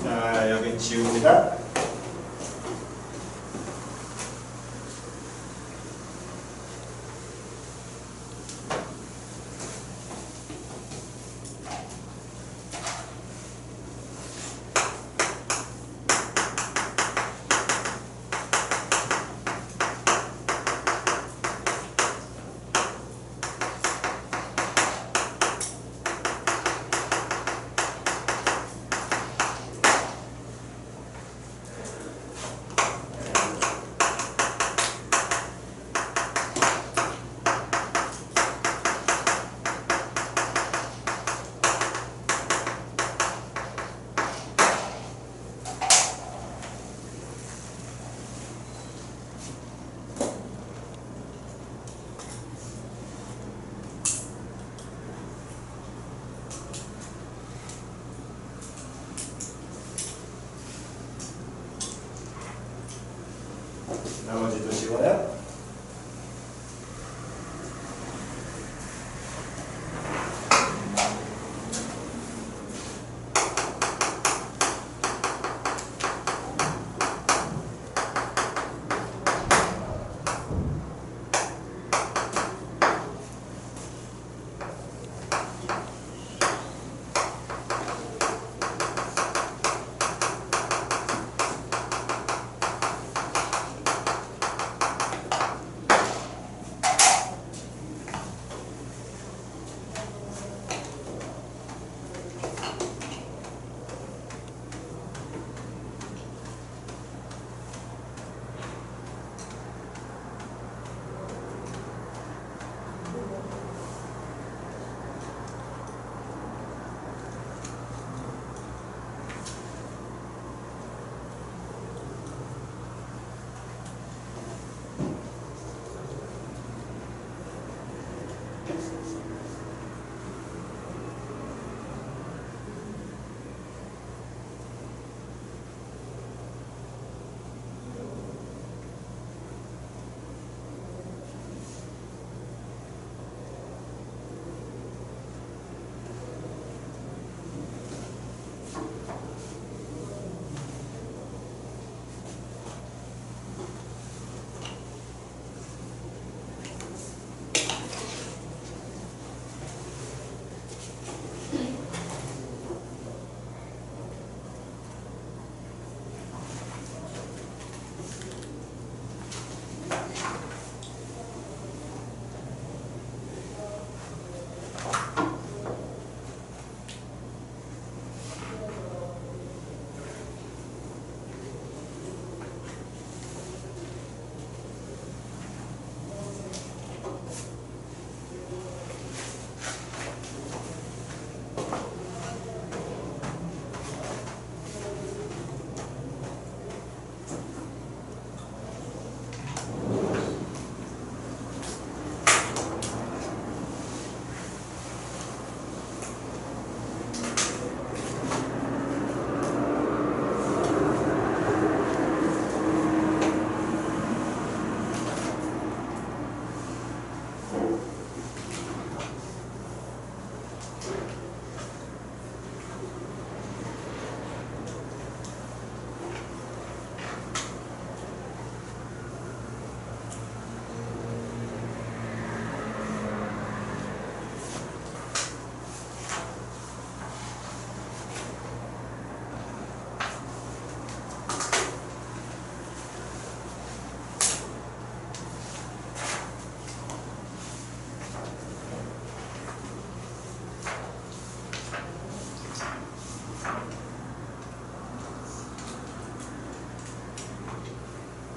자, 여기 지웁니다.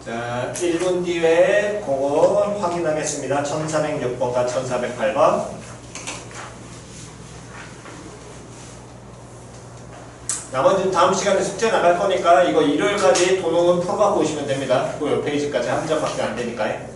자, 1분 뒤에 그거 확인하겠습니다. 1406번과 1408번. 나머지는 다음 시간에 숙제 나갈 거니까 이거 일요일까지 도록은 풀어갖고 오시면 됩니다. 그 옆 페이지까지 한 장밖에 안 되니까요.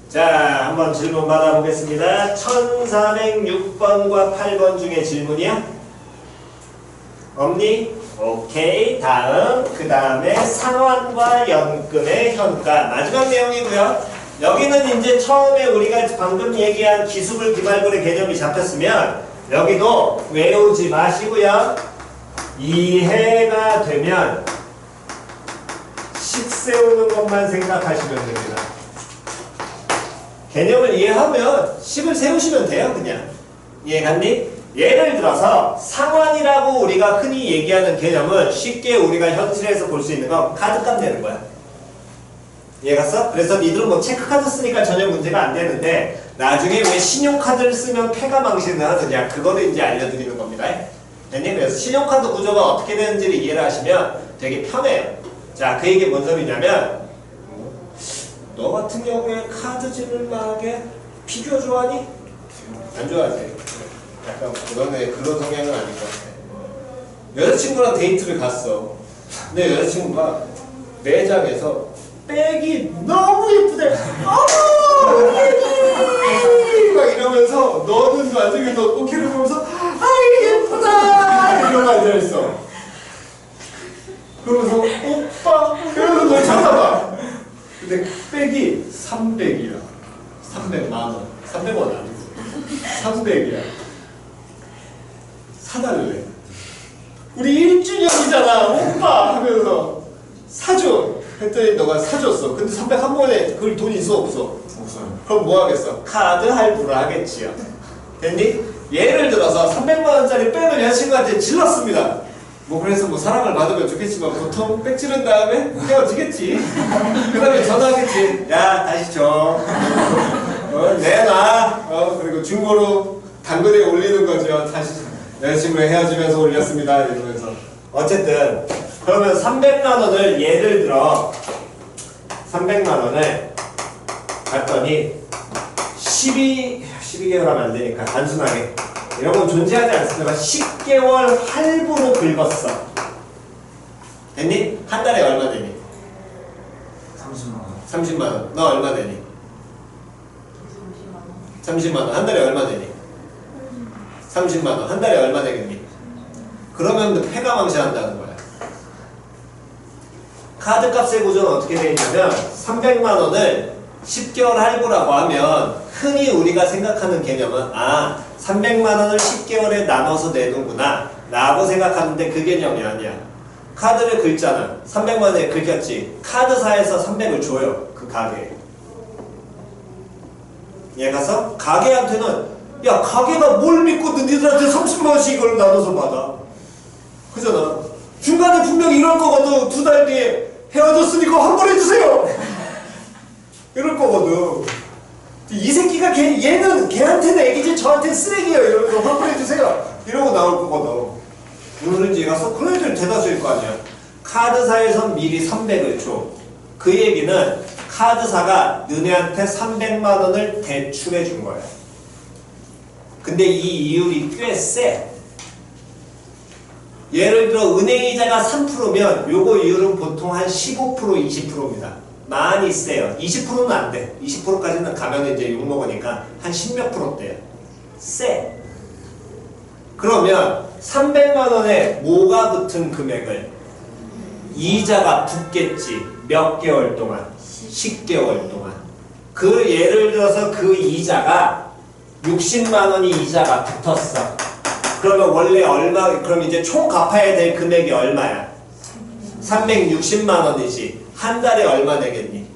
자, 한번 질문 받아보겠습니다. 1406번과 8번 중에 질문이야? 없니? 오케이. 다음. 그 다음에 상환과 연금의 현가. 마지막 내용이고요. 여기는 이제 처음에 우리가 방금 얘기한 기수불 기말불의 개념이 잡혔으면 여기도 외우지 마시고요. 이해가 되면 식 세우는 것만 생각하시면 됩니다. 개념을 이해하면 식을 세우시면 돼요. 그냥. 이해갔니? 예를 들어서 상환이라고 우리가 흔히 얘기하는 개념은 쉽게 우리가 현실에서 볼 수 있는 건 카드값 내는 거야. 이해갔어? 그래서 니들은 뭐 체크카드 쓰니까 전혀 문제가 안 되는데 나중에 왜 신용카드를 쓰면 폐가망신을 하느냐 그거를 이제 알려드리는 겁니다. 됐니? 그래서 신용카드 구조가 어떻게 되는지를 이해를 하시면 되게 편해요. 자, 그 얘기 뭔 소리냐면 너 같은 경우에 카드질을 막하게 피규어 좋아하니? 안 좋아하지? 약간 그런 성향은 아닌 것 같아. 여자친구랑 데이트를 갔어. 근데 여자친구가 매장에서 백이 너무 예쁘대. 어머! 막 이러면서 너는 나중에 너 꽃게를 보면서 아이 예쁘다! 이러고 앉아있어. 그러면서 오빠! 이러면서 너 쳐다봐. 근데 백이 300이야. 300만 원. 300원 아니지. 300이야. 사달래. 우리 1주년이잖아. 오빠! 하면서 사줘. 했더니 너가 사줬어. 근데 300 한 번에 그걸 돈 있어 없어? 없어요. 그럼 뭐 하겠어? 카드 할부를 하겠지요. 됐니? 예를 들어서 300만 원짜리 백을 여자친구한테 질렀습니다. 뭐 그래서 뭐 사랑을 받으면 좋겠지만 보통 백 지른 다음에 헤어지겠지. 그 다음에 전화하겠지. 야 다시 줘. 내놔. 그리고 중고로 당근에 올리는 거죠. 다시 여자친구랑 헤어지면서 올렸습니다. 이러면서. 어쨌든 그러면 300만 원을 예를 들어 300만 원을 갔더니 12개월 하면 안 되니까 단순하게 이런 건 존재하지 않습니다. 10개월 할부로 긁었어. 됐니? 한 달에 얼마 되니? 30만 원. 30만 원. 너 얼마 되니? 30만 원. 한 달에 얼마 되니? 30만 원. 한 달에 얼마 되겠니? 그러면 폐가망신한다는 거야. 카드값의 구조는 어떻게 되어 있냐면 300만 원을 10개월 할부라고 하면 흔히 우리가 생각하는 개념은 300만 원을 10개월에 나눠서 내는구나 라고 생각하는데 그 개념이 아니야. 카드를 긁잖아. 300만 원에 긁혔지. 카드사에서 300을 줘요. 그 가게에. 얘 가서 가게한테는 야 가게가 뭘 믿고 너희들한테 30만 원씩 이걸 나눠서 받아. 그잖아. 중간에 분명히 이럴 거거든. 2달 뒤에 헤어졌으니까 환불해주세요. 이럴 거거든. 이 새끼가 얘는 걔한테는 애기지 저한테는 쓰레기예요. 이러면서 환불해주세요. 이러고 나올 거거든. 무슨 소리인지 이해갔어? 그런 애들 대다수일 거 아니야. 카드사에선 미리 300을 줘. 그 얘기는 카드사가 너네한테 300만 원을 대출해 준 거야. 근데 이 이율이 꽤 세. 예를 들어 은행이자가 3%면 요거 이율은 보통 한 15% 20%입니다. 많이 세요. 20%는 안 돼. 20%까지는 가면 이제 욕먹으니까 한 10몇 %대요. 세. 그러면 300만 원에 뭐가 붙은 금액을 이자가 붙겠지. 몇 개월 동안? 10개월 동안. 그 예를 들어서 그 이자가 60만 원이 이자가 붙었어. 그러면 원래 얼마, 그럼 이제 총 갚아야 될 금액이 얼마야? 360만 원이지. 한 달에 얼마 내겠니?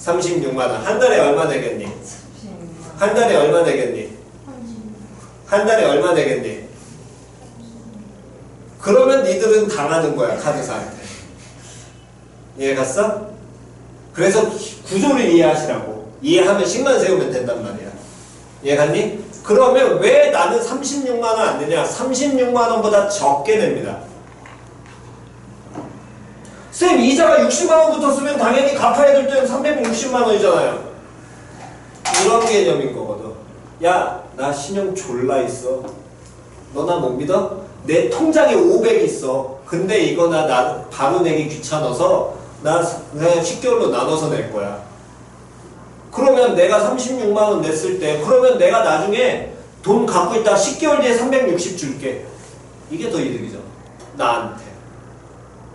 36만 원. 한 달에 얼마 내겠니? 한 달에 얼마 내겠니? 한 달에 얼마 내겠니? 그러면 니들은 당하는 거야, 카드사한테. 이해갔어? 그래서 구조를 이해하시라고. 이해하면 10만 세우면 된단 말이야. 이해갔니? 그러면 왜 나는 36만 원 안 내냐? 36만 원보다 적게 냅니다. 쌤, 이자가 60만 원 붙었으면 당연히 갚아야 될 때는 360만 원이잖아요. 이런 개념인 거거든. 야, 나 신용 졸라 있어. 너 나 못 믿어? 내 통장에 500 있어. 근데 이거 나 바로 내기 귀찮아서 나 그냥 10개월로 나눠서 낼 거야. 그러면 내가 36만 원 냈을 때 그러면 내가 나중에 돈 갖고 있다 10개월 뒤에 360 줄게. 이게 더 이득이죠. 나한테.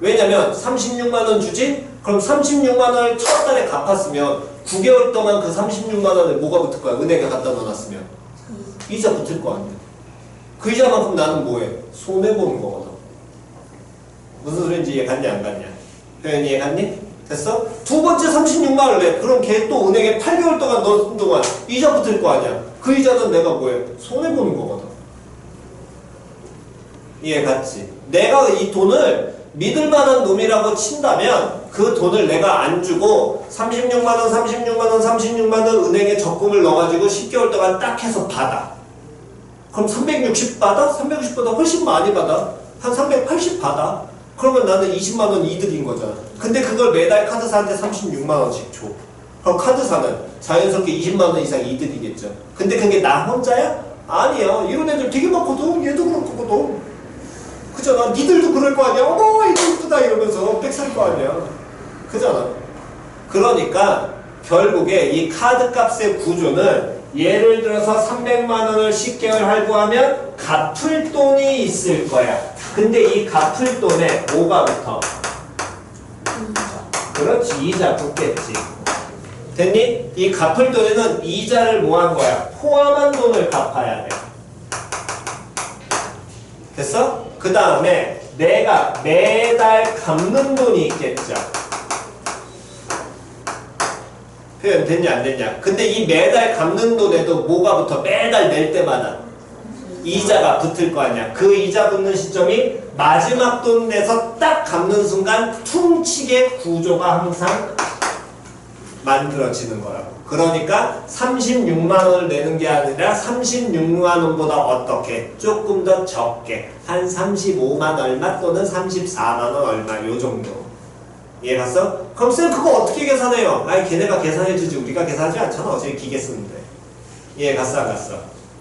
왜냐면 36만 원 주지? 그럼 36만 원을 첫 달에 갚았으면 9개월 동안 그 36만 원에 뭐가 붙을 거야? 은행에 갖다 넣어놨으면 이자 붙을 거 아니야. 그 이자만큼 나는 뭐해? 손해보는 거거든. 무슨 소리인지 이해갔냐 안 갔냐? 표현이 이해갔니? 됐어? 두 번째 36만 원을 내. 그럼 걔 또 은행에 8개월 동안 넣은 동안 이자 붙을 거 아니야. 그 이자는 내가 뭐해? 손해보는 거거든. 이해갔지? 내가 이 돈을 믿을만한 놈이라고 친다면 그 돈을 내가 안 주고 36만 원, 36만 원, 36만 원 은행에 적금을 넣어가지고 10개월 동안 딱 해서 받아. 그럼 360 받아? 360보다 훨씬 많이 받아. 한 380 받아. 그러면 나는 20만 원 이득인 거잖아. 근데 그걸 매달 카드사한테 36만 원씩 줘. 그럼 카드사는 자연스럽게 20만 원 이상 이득이겠죠. 근데 그게 나 혼자야? 아니야. 이런 애들 되게 많거든. 얘도 그렇거든. 그잖아. 니들도 그럴 거 아니야. 어머 이거 이쁘다 이러면서 백 살 거 아니야. 그잖아. 그러니까 결국에 이 카드 값의 구조는 예를 들어서 300만 원을 10개월 할부하면 갚을 돈이 있을 거야. 근데 이 갚을 돈에 뭐가 붙어? 그렇지. 이자 붙겠지. 됐니? 이 갚을 돈에는 이자를 뭐 한 거야? 포함한 돈을 갚아야 돼. 됐어? 그 다음에 내가 매달 갚는 돈이 있겠죠. 표현 됐냐 안 됐냐? 근데 이 매달 갚는 돈에도 뭐가 붙어? 매달 낼 때마다 이자가 붙을 거 아니야. 그 이자 붙는 시점이 마지막 돈 내서 딱 갚는 순간 퉁치게 구조가 항상 만들어지는 거라고. 그러니까 36만 원을 내는 게 아니라 36만 원보다 어떻게? 조금 더 적게. 한 35만 얼마 또는 34만 원 얼마 요 정도. 이해갔어? 그럼 쌤 그거 어떻게 계산해요? 아니 걔네가 계산해주지 우리가 계산하지 않잖아. 어차피 기계 쓰는데. 이해갔어 안 갔어?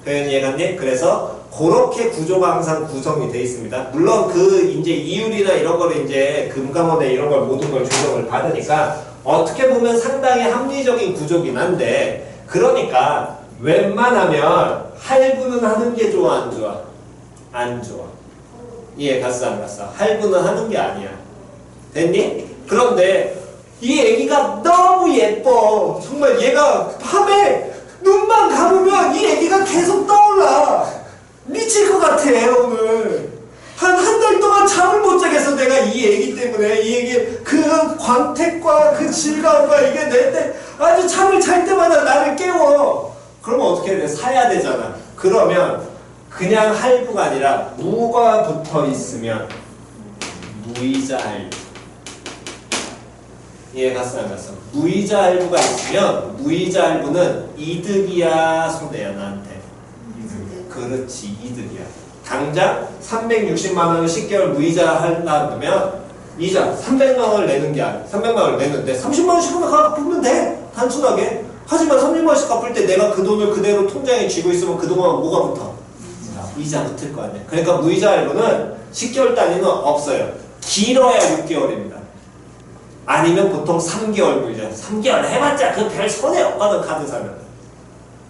표현 이해갔니? 그래서 그렇게 구조가 항상 구성이 돼 있습니다. 물론 그 이제 이율이나 이런 거를 이제 금감원에 이런 걸 모든 걸 조정을 받으니까 어떻게 보면 상당히 합리적인 구조긴 한데 그러니까 웬만하면 할부는 하는 게 좋아 안 좋아? 안 좋아. 이해 갔어 안 갔어? 할부는 하는 게 아니야. 됐니? 그런데 이 애기가 너무 예뻐. 정말 얘가 밤에 눈만 감으면 이 애기가 계속 떠올라. 미칠 것 같아 오늘. 한 달 동안 잠을 못 자겠어. 내가 이 애기 때문에. 이 애기 그 광택과 그 질감과 이게 내 아주 잠을 잘 때마다 나를 깨워. 그러면 어떻게 해야 돼? 사야 되잖아. 그러면 그냥 할부가 아니라 무가 붙어 있으면 무이자 할부. 이해갔어 안 갔어? 무이자 할부가 있으면 무이자 할부는 이득이야 손해야 나한테? 이득. 그렇지 이득이야. 당장 360만 원을 10개월 무이자 하려면 이자 300만 원을 내는 게 아니야. 300만 원을 내는데 30만 원씩만 갚으면 돼. 단순하게. 하지만 30만 원씩 갚을 때 내가 그 돈을 그대로 통장에 쥐고 있으면 그동안 뭐가 붙어? 이자 붙을 거 아니야. 그러니까 무이자 할부는 10개월 단위는 없어요. 길어야 6개월입니다. 아니면 보통 3개월 무이자. 3개월 해봤자 그 별 손해 없거든, 카드 사면.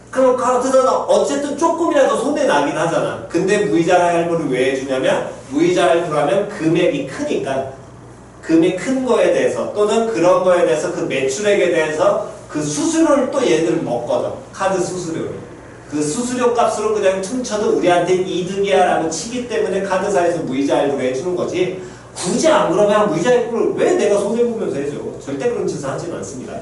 그럼 카드 사는 어쨌든 조금이라도 손해 나긴 하잖아. 근데 무이자 할부를 왜 해주냐면 무이자 할부라면 금액이 크니까 금액이 큰 거에 대해서 또는 그런 거에 대해서 그 매출액에 대해서 그 수수료를 또 얘들 먹거든. 카드 수수료를. 그 수수료 값으로 그냥 퉁쳐도 우리한테 이득이야 라고 치기 때문에 카드사에서 무이자 할부를 해주는 거지. 굳이 안 그러면 무이자 할부를 왜 내가 손해보면서 해줘. 절대 그런 짓을 하지는 않습니다.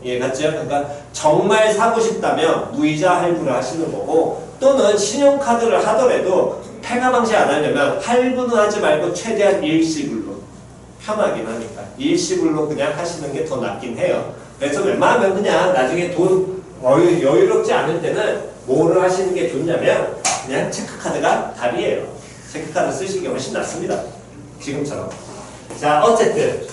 예, 맞죠? 그러니까 정말 사고 싶다면 무이자 할부를 하시는 거고 또는 신용카드를 하더라도 폐가망신 안 하려면 할부는 하지 말고 최대한 일시불로 편하긴 하니까 일시불로 그냥 하시는 게 더 낫긴 해요. 그래서 웬만하면 그냥 나중에 돈 여유롭지 않을 때는 뭐를 하시는 게 좋냐면 그냥 체크카드가 답이에요. 체크카드 쓰시는 게 훨씬 낫습니다. 지금처럼. 자, 어쨌든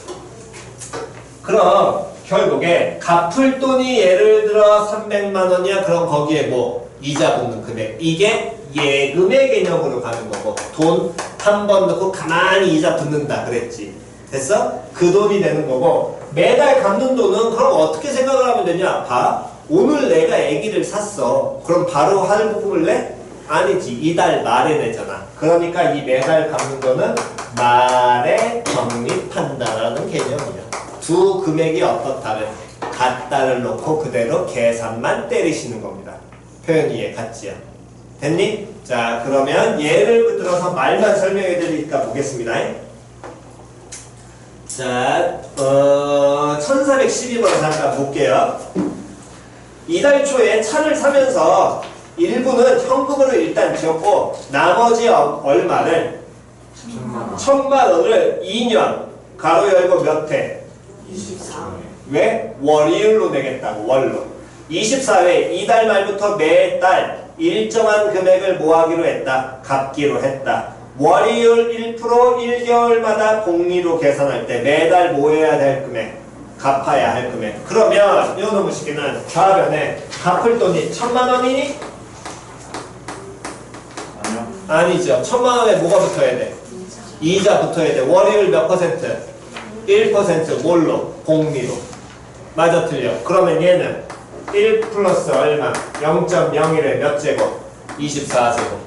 그럼 결국에 갚을 돈이 예를 들어 300만 원이야. 그럼 거기에 뭐 이자 붙는 금액. 이게 예금의 개념으로 가는 거고 돈 한 번 넣고 가만히 이자 붙는다 그랬지. 됐어? 그 돈이 되는 거고 매달 갚는 돈은 그럼 어떻게 생각을 하면 되냐? 봐. 오늘 내가 애기를 샀어. 그럼 바로 할부를 내? 아니지. 이달 말에 내잖아. 그러니까 이 매달 갚는 거는 말에 적립한다라는 개념이야. 두 금액이 어떻다는 같다를 놓고 그대로 계산만 때리시는 겁니다. 표현 이해 갔지요? 됐니? 자, 그러면 예를 들어서 말만 설명해 드리니까 보겠습니다. 자, 1412번 잠깐 볼게요. 이달 초에 차를 사면서 일부는 현금으로 일단 지었고 나머지 얼마를 1000만 원을 2년 가로 열고 몇 회? 24. 왜? 월요일로 내겠다고. 월로 24회 이달 말부터 매달 일정한 금액을 뭐 하기로 했다? 갚기로 했다. 월요일 1% 1개월마다 공리로 계산할 때 매달 뭐 해야 될 금액? 갚아야 할 금액. 그러면 이 놈의 시기는 좌변에 갚을 돈이 1000만 원이니? 아니요. 아니죠. 1000만 원에 뭐가 붙어야 돼? 이자 붙어야 돼. 월요일 몇 퍼센트? 1% 뭘로? 공리로. 맞아 틀려. 그러면 얘는 1 플러스 얼마? 0.01에 몇 제곱? 24제곱.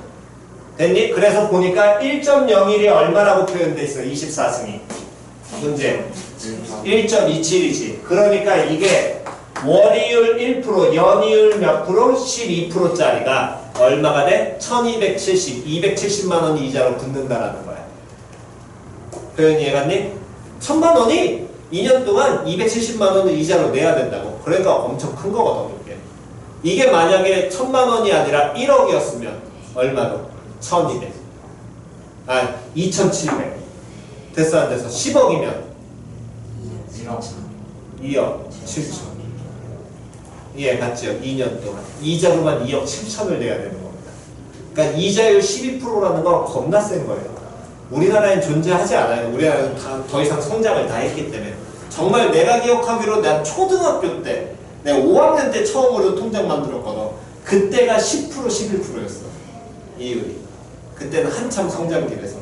됐니? 그래서 보니까 1.01이 얼마라고 표현돼 있어? 24승이. 문제. 1.27이지. 그러니까 이게 월이율 1%, 연이율 몇 프로? 12%짜리가 얼마가 돼? 1270, 270만 원이 이자로 붙는다라는 거야. 표현 이해갔니? 1000만 원이 2년 동안 270만 원을 이자로 내야 된다고. 그러니까 엄청 큰 거거든, 이게 만약에 1000만 원이 아니라 1억이었으면 얼마로? 1200. 아, 2700. 됐어, 안 됐어? 10억이면 2억 7천. 이해 갔죠? 2년 동안. 이자로만 2억 7천을 내야 되는 겁니다. 그러니까 이자율 12%라는 건 겁나 센 거예요. 우리나라엔 존재하지 않아요. 우리나라는 더 이상 성장을 다 했기 때문에. 정말 내가 기억하기로 난 초등학교 때, 내가 5학년 때 처음으로 통장 만들었거든. 그때가 10% 11%였어. 이율이. 그때는 한참 성장기라서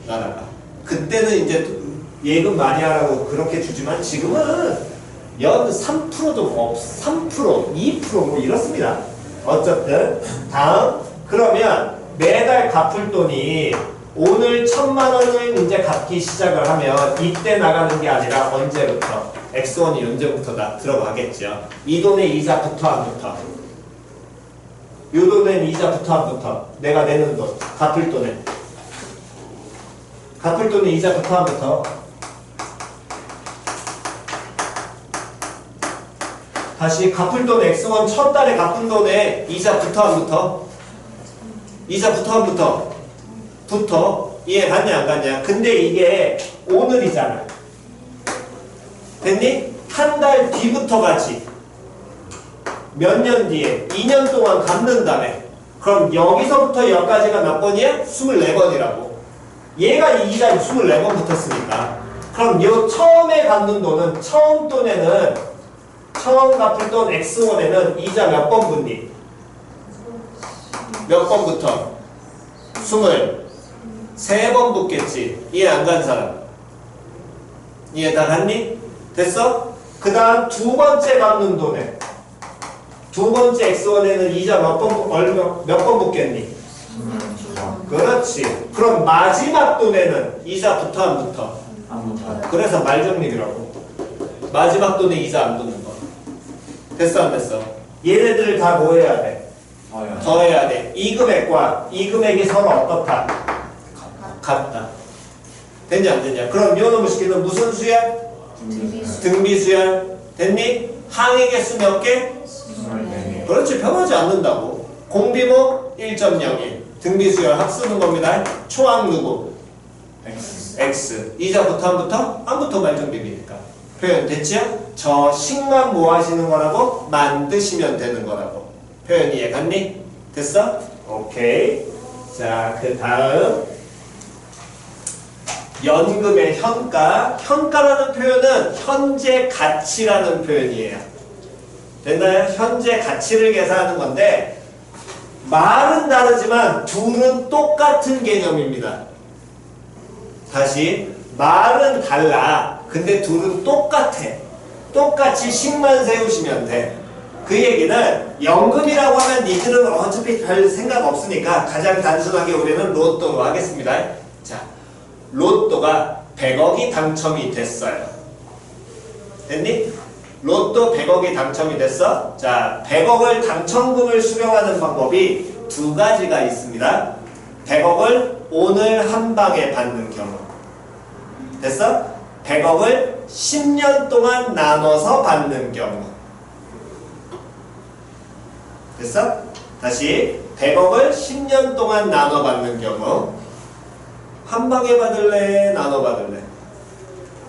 나라가. 그때는 이제 예금 많이 하라고 그렇게 주지만 지금은 연 3%도 없어. 3%, 2% 뭐 이렇습니다. 어쨌든 다음. 그러면 매달 갚을 돈이 오늘 1000만 원을 이제 갚기 시작을 하면 이때 나가는 게 아니라 언제부터? X1이 언제부터 다 들어가겠죠. 이 돈에 이자부터 안 붙어? 이 돈엔 이자부터 안 붙어? 내가 내는 돈, 갚을 돈에. 갚을 돈에 이자부터 안 붙어? 다시 갚을 돈 X1 첫 달에 갚은 돈에 이자부터 안 붙어? 이자부터 안 붙어? 붙어. 이해 갔냐 안 갔냐? 근데 이게 오늘이잖아. 됐니? 한 달 뒤부터 가지. 몇 년 뒤에 2년 동안 갚는다며. 그럼 여기서부터 여기까지가 몇 번이야? 24번이라고. 얘가 이자 24번 붙었으니까. 그럼 요 처음에 갚는 돈은 처음 돈에는 처음 갚을 돈 X1에는 이자 몇 번 붙니? 몇 번부터? 23번 붙겠지. 이해 안 간 사람? 이해 다 갔니? 됐어? 그 다음 두 번째 갚는 돈에 두 번째 X1에는 이자 몇 번 붙겠니? 그렇지. 그럼 마지막 돈에는 이자 붙어 안 붙어? 안 붙어요. 그래서 말정립이라고. 마지막 돈에 이자 안 붙는 거. 됐어 안 됐어? 얘네들을 다 뭐 해야 돼? 더해야 돼. 이 금액과 이 금액이 서로 어떻다? 같다. 됐냐 안 됐냐? 그럼 요 놈의 식기는 무슨 수열? 등비수열. 됐니? 항의 개수 몇 개? 24개. 그렇지. 변하지 않는다고. 공비모 1.01. 등비수열 합 쓰는 겁니다. 초항 누구? X. X. 이자 붙어 안 붙어? 안 붙어 말정립이니까. 표현 됐지요? 저 식만 뭐 하시는 거라고? 만드시면 되는 거라고. 표현 이해 갔니? 됐어? 오케이. 자, 그 다음 연금의 현가. 현가라는 표현은 현재 가치라는 표현이에요. 됐나요? 현재 가치를 계산하는 건데 말은 다르지만 둘은 똑같은 개념입니다. 다시 말은 달라. 근데 둘은 똑같아. 똑같이 식만 세우시면 돼. 그 얘기는 연금이라고 하면 니들은 어차피 별 생각 없으니까 가장 단순하게 우리는 로또로 하겠습니다. 자, 로또가 100억이 당첨이 됐어요. 됐니? 로또 100억이 당첨이 됐어? 자, 100억을 당첨금을 수령하는 방법이 두 가지가 있습니다. 100억을 오늘 한 방에 받는 경우. 됐어? 100억을 10년 동안 나눠서 받는 경우. 됐어? 다시 100억을 10년 동안 나눠 받는 경우. 한 방에 받을래? 나눠 받을래?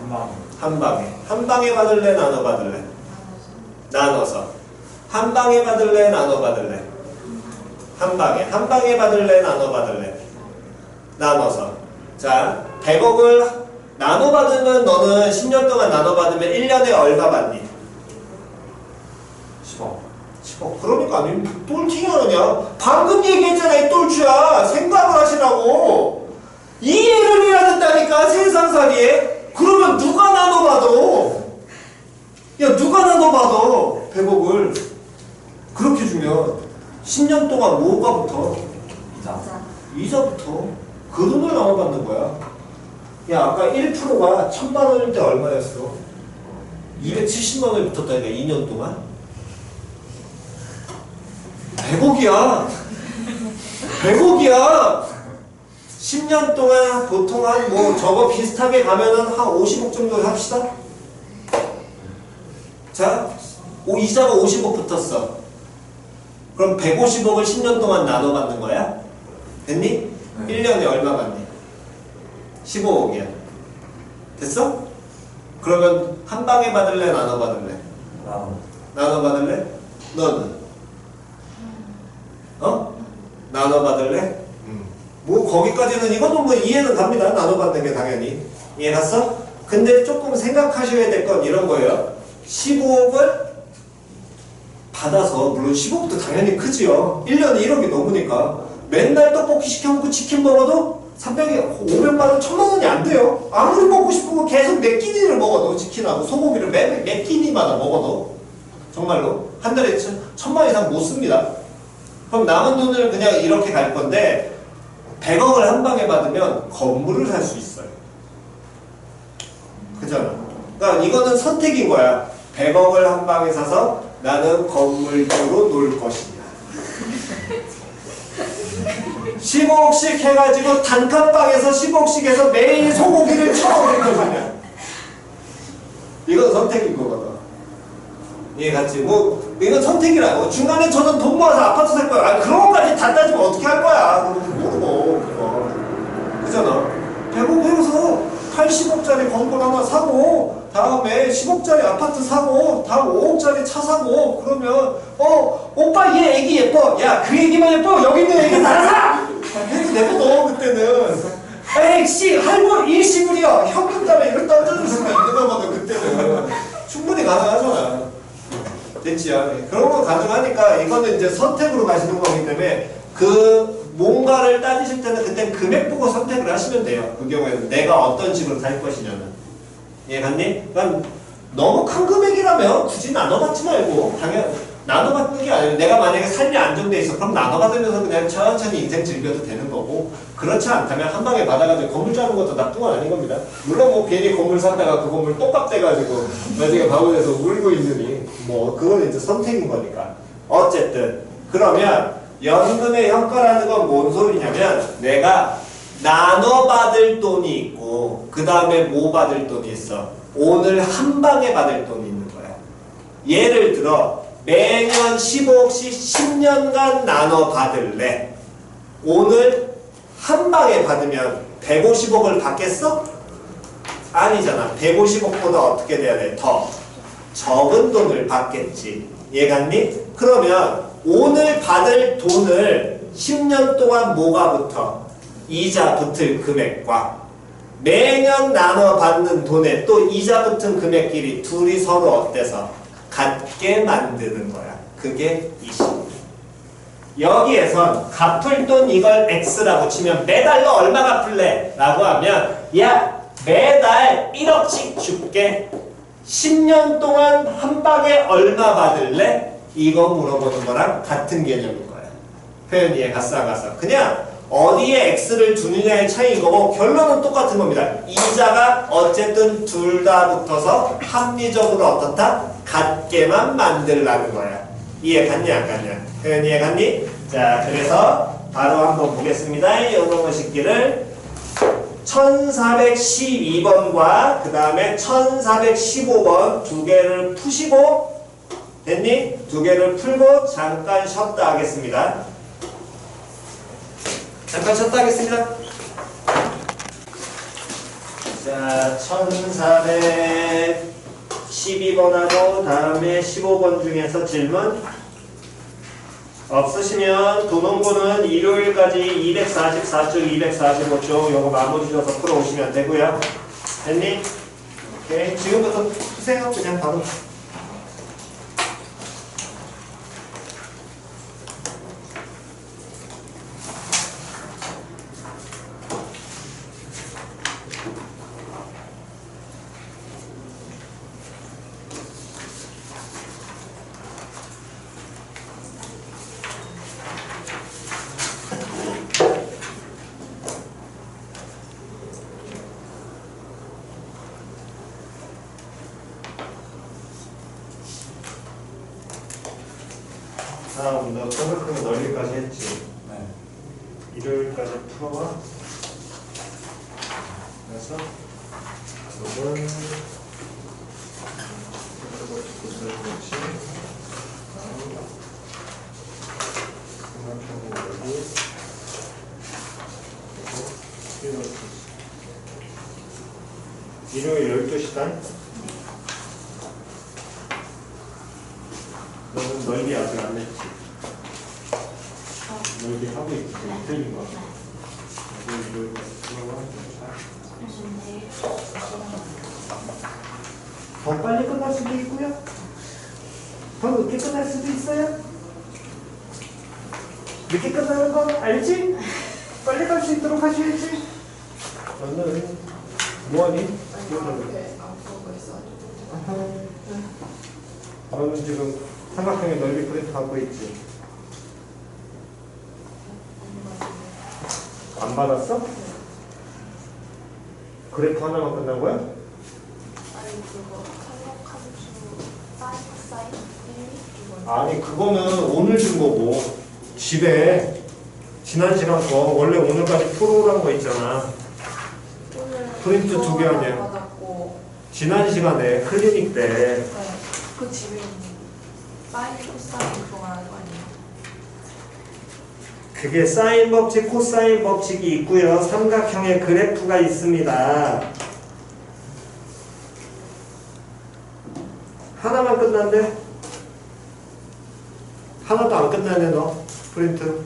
한 방. 한 방에. 한 방에 받을래? 나눠 받을래? 나눠서. 한 방에 받을래? 나눠 받을래? 한 방에. 한 방에 받을래? 나눠 받을래? 나눠서. 자, 100억을 나눠 받으면 너는 10년 동안 나눠 받으면 1년에 얼마 받니? 10억. 10억. 그러니까 아니 똘킹이 하느냐? 방금 얘기했잖아 이 똘추야. 생각을 하시라고. 이해를 해야 된다니까 세상살이에. 그러면 누가 나눠 받아? 야 누가 나눠 받아 100억을. 그렇게 주면 10년 동안 뭐가 붙어? 이자. 이자부터. 그 돈을 나눠 받는 거야. 야 아까 1%가 1000만 원일 때 얼마였어? 270만 원이 붙었다니까 2년 동안. 100억이야. 100억이야. 10년 동안 보통 한 뭐 저거 비슷하게 가면은 한 50억 정도 합시다. 자, 이자가 50억 붙었어. 그럼 150억을 10년 동안 나눠 받는 거야? 됐니? 1년에 얼마 받니? 15억이야. 됐어? 그러면 한 방에 받을래? 나눠 받을래? 나눠 받을래? 너는? 어? 나눠 받을래? 뭐 거기까지는 이거는 뭐 이해는 갑니다. 나눠 받는 게 당연히. 이해 갔어? 근데 조금 생각하셔야 될 건 이런 거예요. 15억을 받아서, 물론 15억도 당연히 크지요. 1년에 1억이 넘으니까. 맨날 떡볶이 시켜먹고 치킨 먹어도 300에 500만 원, 1000만 원이 안 돼요. 아무리 먹고 싶으면 계속 몇 끼니를 먹어도, 치킨하고 소고기를 몇 끼니마다 먹어도 정말로 한 달에 1000만 이상 못 씁니다. 그럼 남은 돈을 그냥 이렇게 갈 건데 100억을 한 방에 받으면 건물을 살 수 있어요. 그잖아. 그러니까 이거는 선택인 거야. 100억을 한 방에 사서 나는 건물주로 놀 것이냐. 15억씩 해가지고 단칸방에서 15억씩 해서 매일 소고기를 쳐먹을 것이냐. 이건 선택인 거거든. 이해 갔지? 뭐 이건 선택이라고. 중간에 저는 돈 모아서 아파트 살 거야. 아니, 그런 것까지 다 따지면 어떻게 할 거야. 모르고 그거. 그잖아. 100억 해서 80억짜리 건물 하나 사고 다음에 10억짜리 아파트 사고 다음 5억짜리 차 사고 그러면 오빠 얘 애기 예뻐. 야 그 애기만 예뻐. 여기 있는 애기 다 사. 해도 내버려 그때는. 에이 씨 할머 일시불이야. 현금담에 이걸 던져줄 수가 있는 거거든 그때는. 충분히 가능하잖아. 됐지요? 그런 거 가능하니까 이거는 이제 선택으로 가시는 거기 때문에 그 뭔가를 따지실 때는 그때 금액 보고 선택을 하시면 돼요. 그 경우에는 내가 어떤 식으로 살 것이냐는. 이해갔니? 그러니까 너무 큰 금액이라면 굳이 나눠받지 말고 당연 나눠받는 게 아니라 내가 만약에 삶이 안정돼 있어 그럼 나눠받으면서 그냥 천천히 인생 즐겨도 되는 거고 그렇지 않다면 한 방에 받아가지고 건물 짜는 것도 나쁜 건 아닌 겁니다. 물론 뭐 괜히 건물 샀다가 그 건물 똑값 돼가지고 나중에 바보 돼서 울고 있느니 뭐 그건 이제 선택인 거니까. 어쨌든 그러면 연금의 형가라는 건 뭔 소리냐면 내가 나눠받을 돈이 있고 그 다음에 뭐 받을 돈이 있어? 오늘 한 방에 받을 돈이 있는 거야. 예를 들어 매년 15억씩 10년간 나눠 받을래. 오늘 한 방에 받으면 150억을 받겠어? 아니잖아. 150억보다 어떻게 돼야 돼? 더 적은 돈을 받겠지. 이해갔니? 그러면 오늘 받을 돈을 10년 동안 뭐가 붙어? 이자 붙을 금액과 매년 나눠 받는 돈에 또 이자 붙은 금액끼리 둘이 서로 어때서? 같게 만드는 거야. 그게 20. 여기에선 갚을 돈 이걸 X라고 치면 매달 너 얼마 갚을래? 라고 하면 야 매달 1억씩 줄게. 10년 동안 한 방에 얼마 받을래? 이거 물어보는 거랑 같은 개념인 거야. 표현 이해 갔어 안 갔어? 그냥 어디에 X를 두느냐의 차이인 거고 결론은 똑같은 겁니다. 이자가 어쨌든 둘 다 붙어서 합리적으로 어떻다? 같게만 만들라는 거야. 이해 갔니 안 갔냐? 표현 이해 갔니? 자 그래서 바로 한번 보겠습니다. 요놈의 식기를 1412번과 그 다음에 1415번 두 개를 푸시고 됐니? 두 개를 풀고 잠깐 쉬었다 하겠습니다. 잠깐 쉬었다 하겠습니다. 자, 1412번하고 다음에 15번 중에서 질문 없으시면 도농구는 일요일까지 244쪽, 245쪽 요거 마무리 줘서 풀어오시면 되고요. 됐니? 오케이. 지금부터 푸세요. 그냥 바로. 다음 너 평균 넓이까지 했지? 네. 일요일까지 풀어봐. 그래서 요건 일요일 12시다. 너는 넓이 아직 안 냈지? 넓이 하고 있지? 틀린 거. 더 빨리 끝날 수도 있고요. 더 늦게 끝날 수도 있어요. 늦게 끝나는 거 알지? 빨리 갈 수 있도록 하셔야지. 너는 뭐하니? 너는 지금 삼각형의 넓이 프린트 하고 있지? 안 받았어? 그래프 하나만 끝난 거야? 아니 그거는 오늘 준 거고 집에 지난 시간 거 원래 오늘까지 풀어오란 거 있잖아. 프린트 2개 아니야. 지난 시간에 클리닉 때 그 집에 있는 사인 코사인 그거 말하는 거 아니에요? 그게 사인 법칙, 코사인 법칙이 있고요. 삼각형의 그래프가 있습니다. 하나만 끝난대? 하나도 안 끝나네 너 프린트.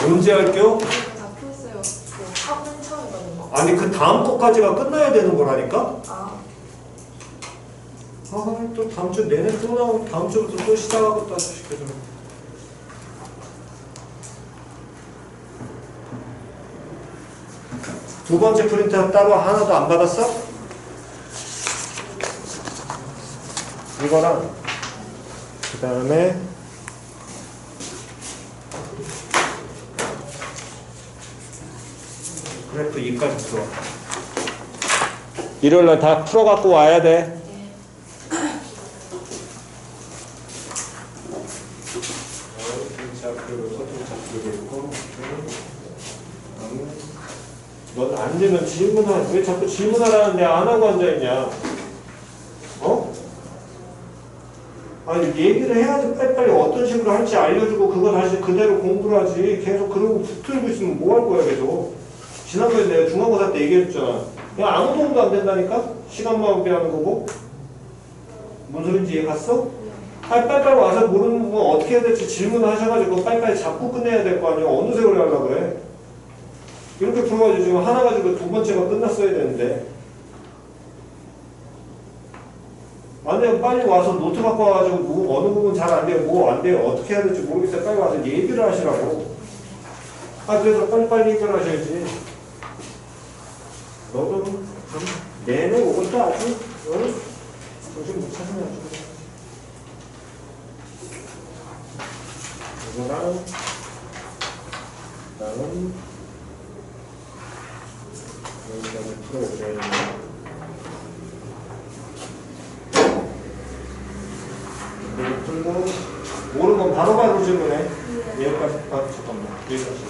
언제 할게요? 다 풀었어요. 그 학원 처음에 받은 거. 아니 그 다음 거까지가 끝나야 되는 거라니까? 아, 또 다음 주 내내 또 나오고 다음 주부터 또 시작하겠다 시켜줘. 두 번째 프린트 따로 하나도 안 받았어? 이거랑 그 다음에 그래프 2까지 풀어. 일요일날 다 풀어갖고 와야 돼. 넌 안 되면 질문하. 왜 자꾸 질문하라는데 안 하고 앉아있냐? 어? 아니 얘기를 해야지 빨리빨리 어떤 식으로 할지 알려주고 그거 다시 그대로 공부를 하지. 계속 그러고 붙들고 있으면 뭐 할 거야 계속. 지난번에 내가 중간고사 때 얘기해줬잖아. 그냥 아무 도움도 안 된다니까? 시간만 낭비하는 거고. 뭔 소린지 이해 갔어? 아니 빨리빨리 와서 모르는 거 어떻게 해야 될지 질문하셔가지고 빨리빨리 잡고 끝내야 될 거 아니야. 어느 세월에 하려고 그래. 이렇게 풀어가지고 지금 하나 가지고 두 번째가 끝났어야 되는데. 만약에 빨리 와서 노트 갖고 와가지고 뭐 어느 부분 잘 안 돼요, 뭐 안 돼요, 어떻게 해야 될지 모르겠어요. 빨리 와서 얘기를 하시라고. 그래서 빨리빨리 해결하셔야지. 너도 그럼 내내 오것도 아주 정신 못 차리냐. 이거랑 나는 여기까지 풀어오셔야 풀고 모르면 바로바로 질문해. 여기까지 잠깐만. 여기까지.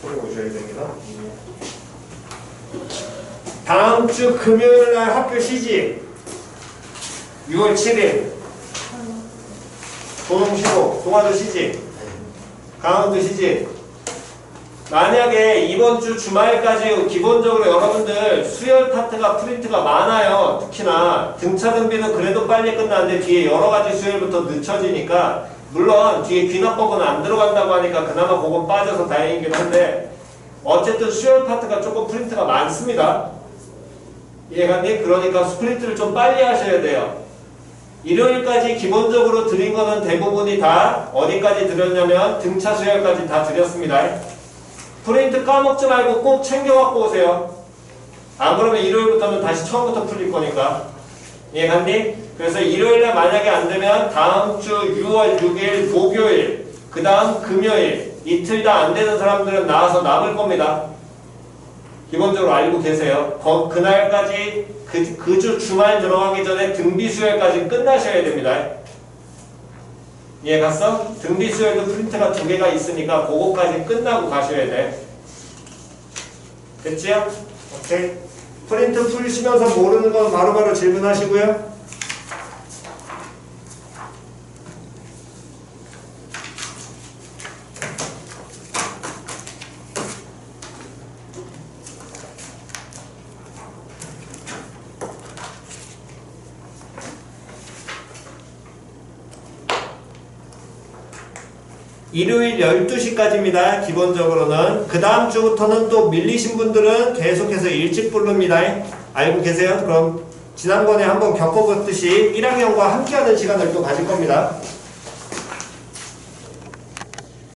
풀어오셔야 됩니다. 다음 주 금요일 날 학교 쉬지? 6월 7일. 도농 쉬고, 동아도 쉬지? 강원도 쉬지? 만약에 이번 주 주말까지 기본적으로 여러분들 수열 파트가 프린트가 많아요. 특히나 등차 등비는 그래도 빨리 끝나는데 뒤에 여러 가지 수열부터 늦춰지니까 물론 뒤에 귀납법은 안 들어간다고 하니까 그나마 그건 빠져서 다행이긴 한데 어쨌든 수열 파트가 조금 프린트가 많습니다. 이해갔니? 그러니까 스프린트를 좀 빨리 하셔야 돼요. 일요일까지 기본적으로 드린 거는 대부분이 다 어디까지 드렸냐면 등차 수열까지 다 드렸습니다. 프린트 까먹지 말고 꼭 챙겨갖고 오세요. 안 그러면 일요일부터는 다시 처음부터 풀릴 거니까. 이해갔니? 그래서 일요일에 만약에 안 되면 다음 주 6월 6일 목요일 그 다음 금요일 이틀 다 안 되는 사람들은 나와서 남을 겁니다. 기본적으로 알고 계세요. 그날까지 그 주 주말 들어가기 전에 등비 수혈까지 끝나셔야 됩니다. 이해 갔어? 등비 수혈도 프린트가 2개가 있으니까 그거까지 끝나고 가셔야 돼. 됐지요? 오케이. 프린트 풀시면서 모르는 건 바로바로 질문하시고요. 일요일 12시까지입니다. 기본적으로는. 그 다음 주부터는 또 밀리신 분들은 계속해서 일찍 부릅니다. 알고 계세요? 그럼 지난번에 한번 겪어봤듯이 1학년과 함께하는 시간을 또 가질 겁니다.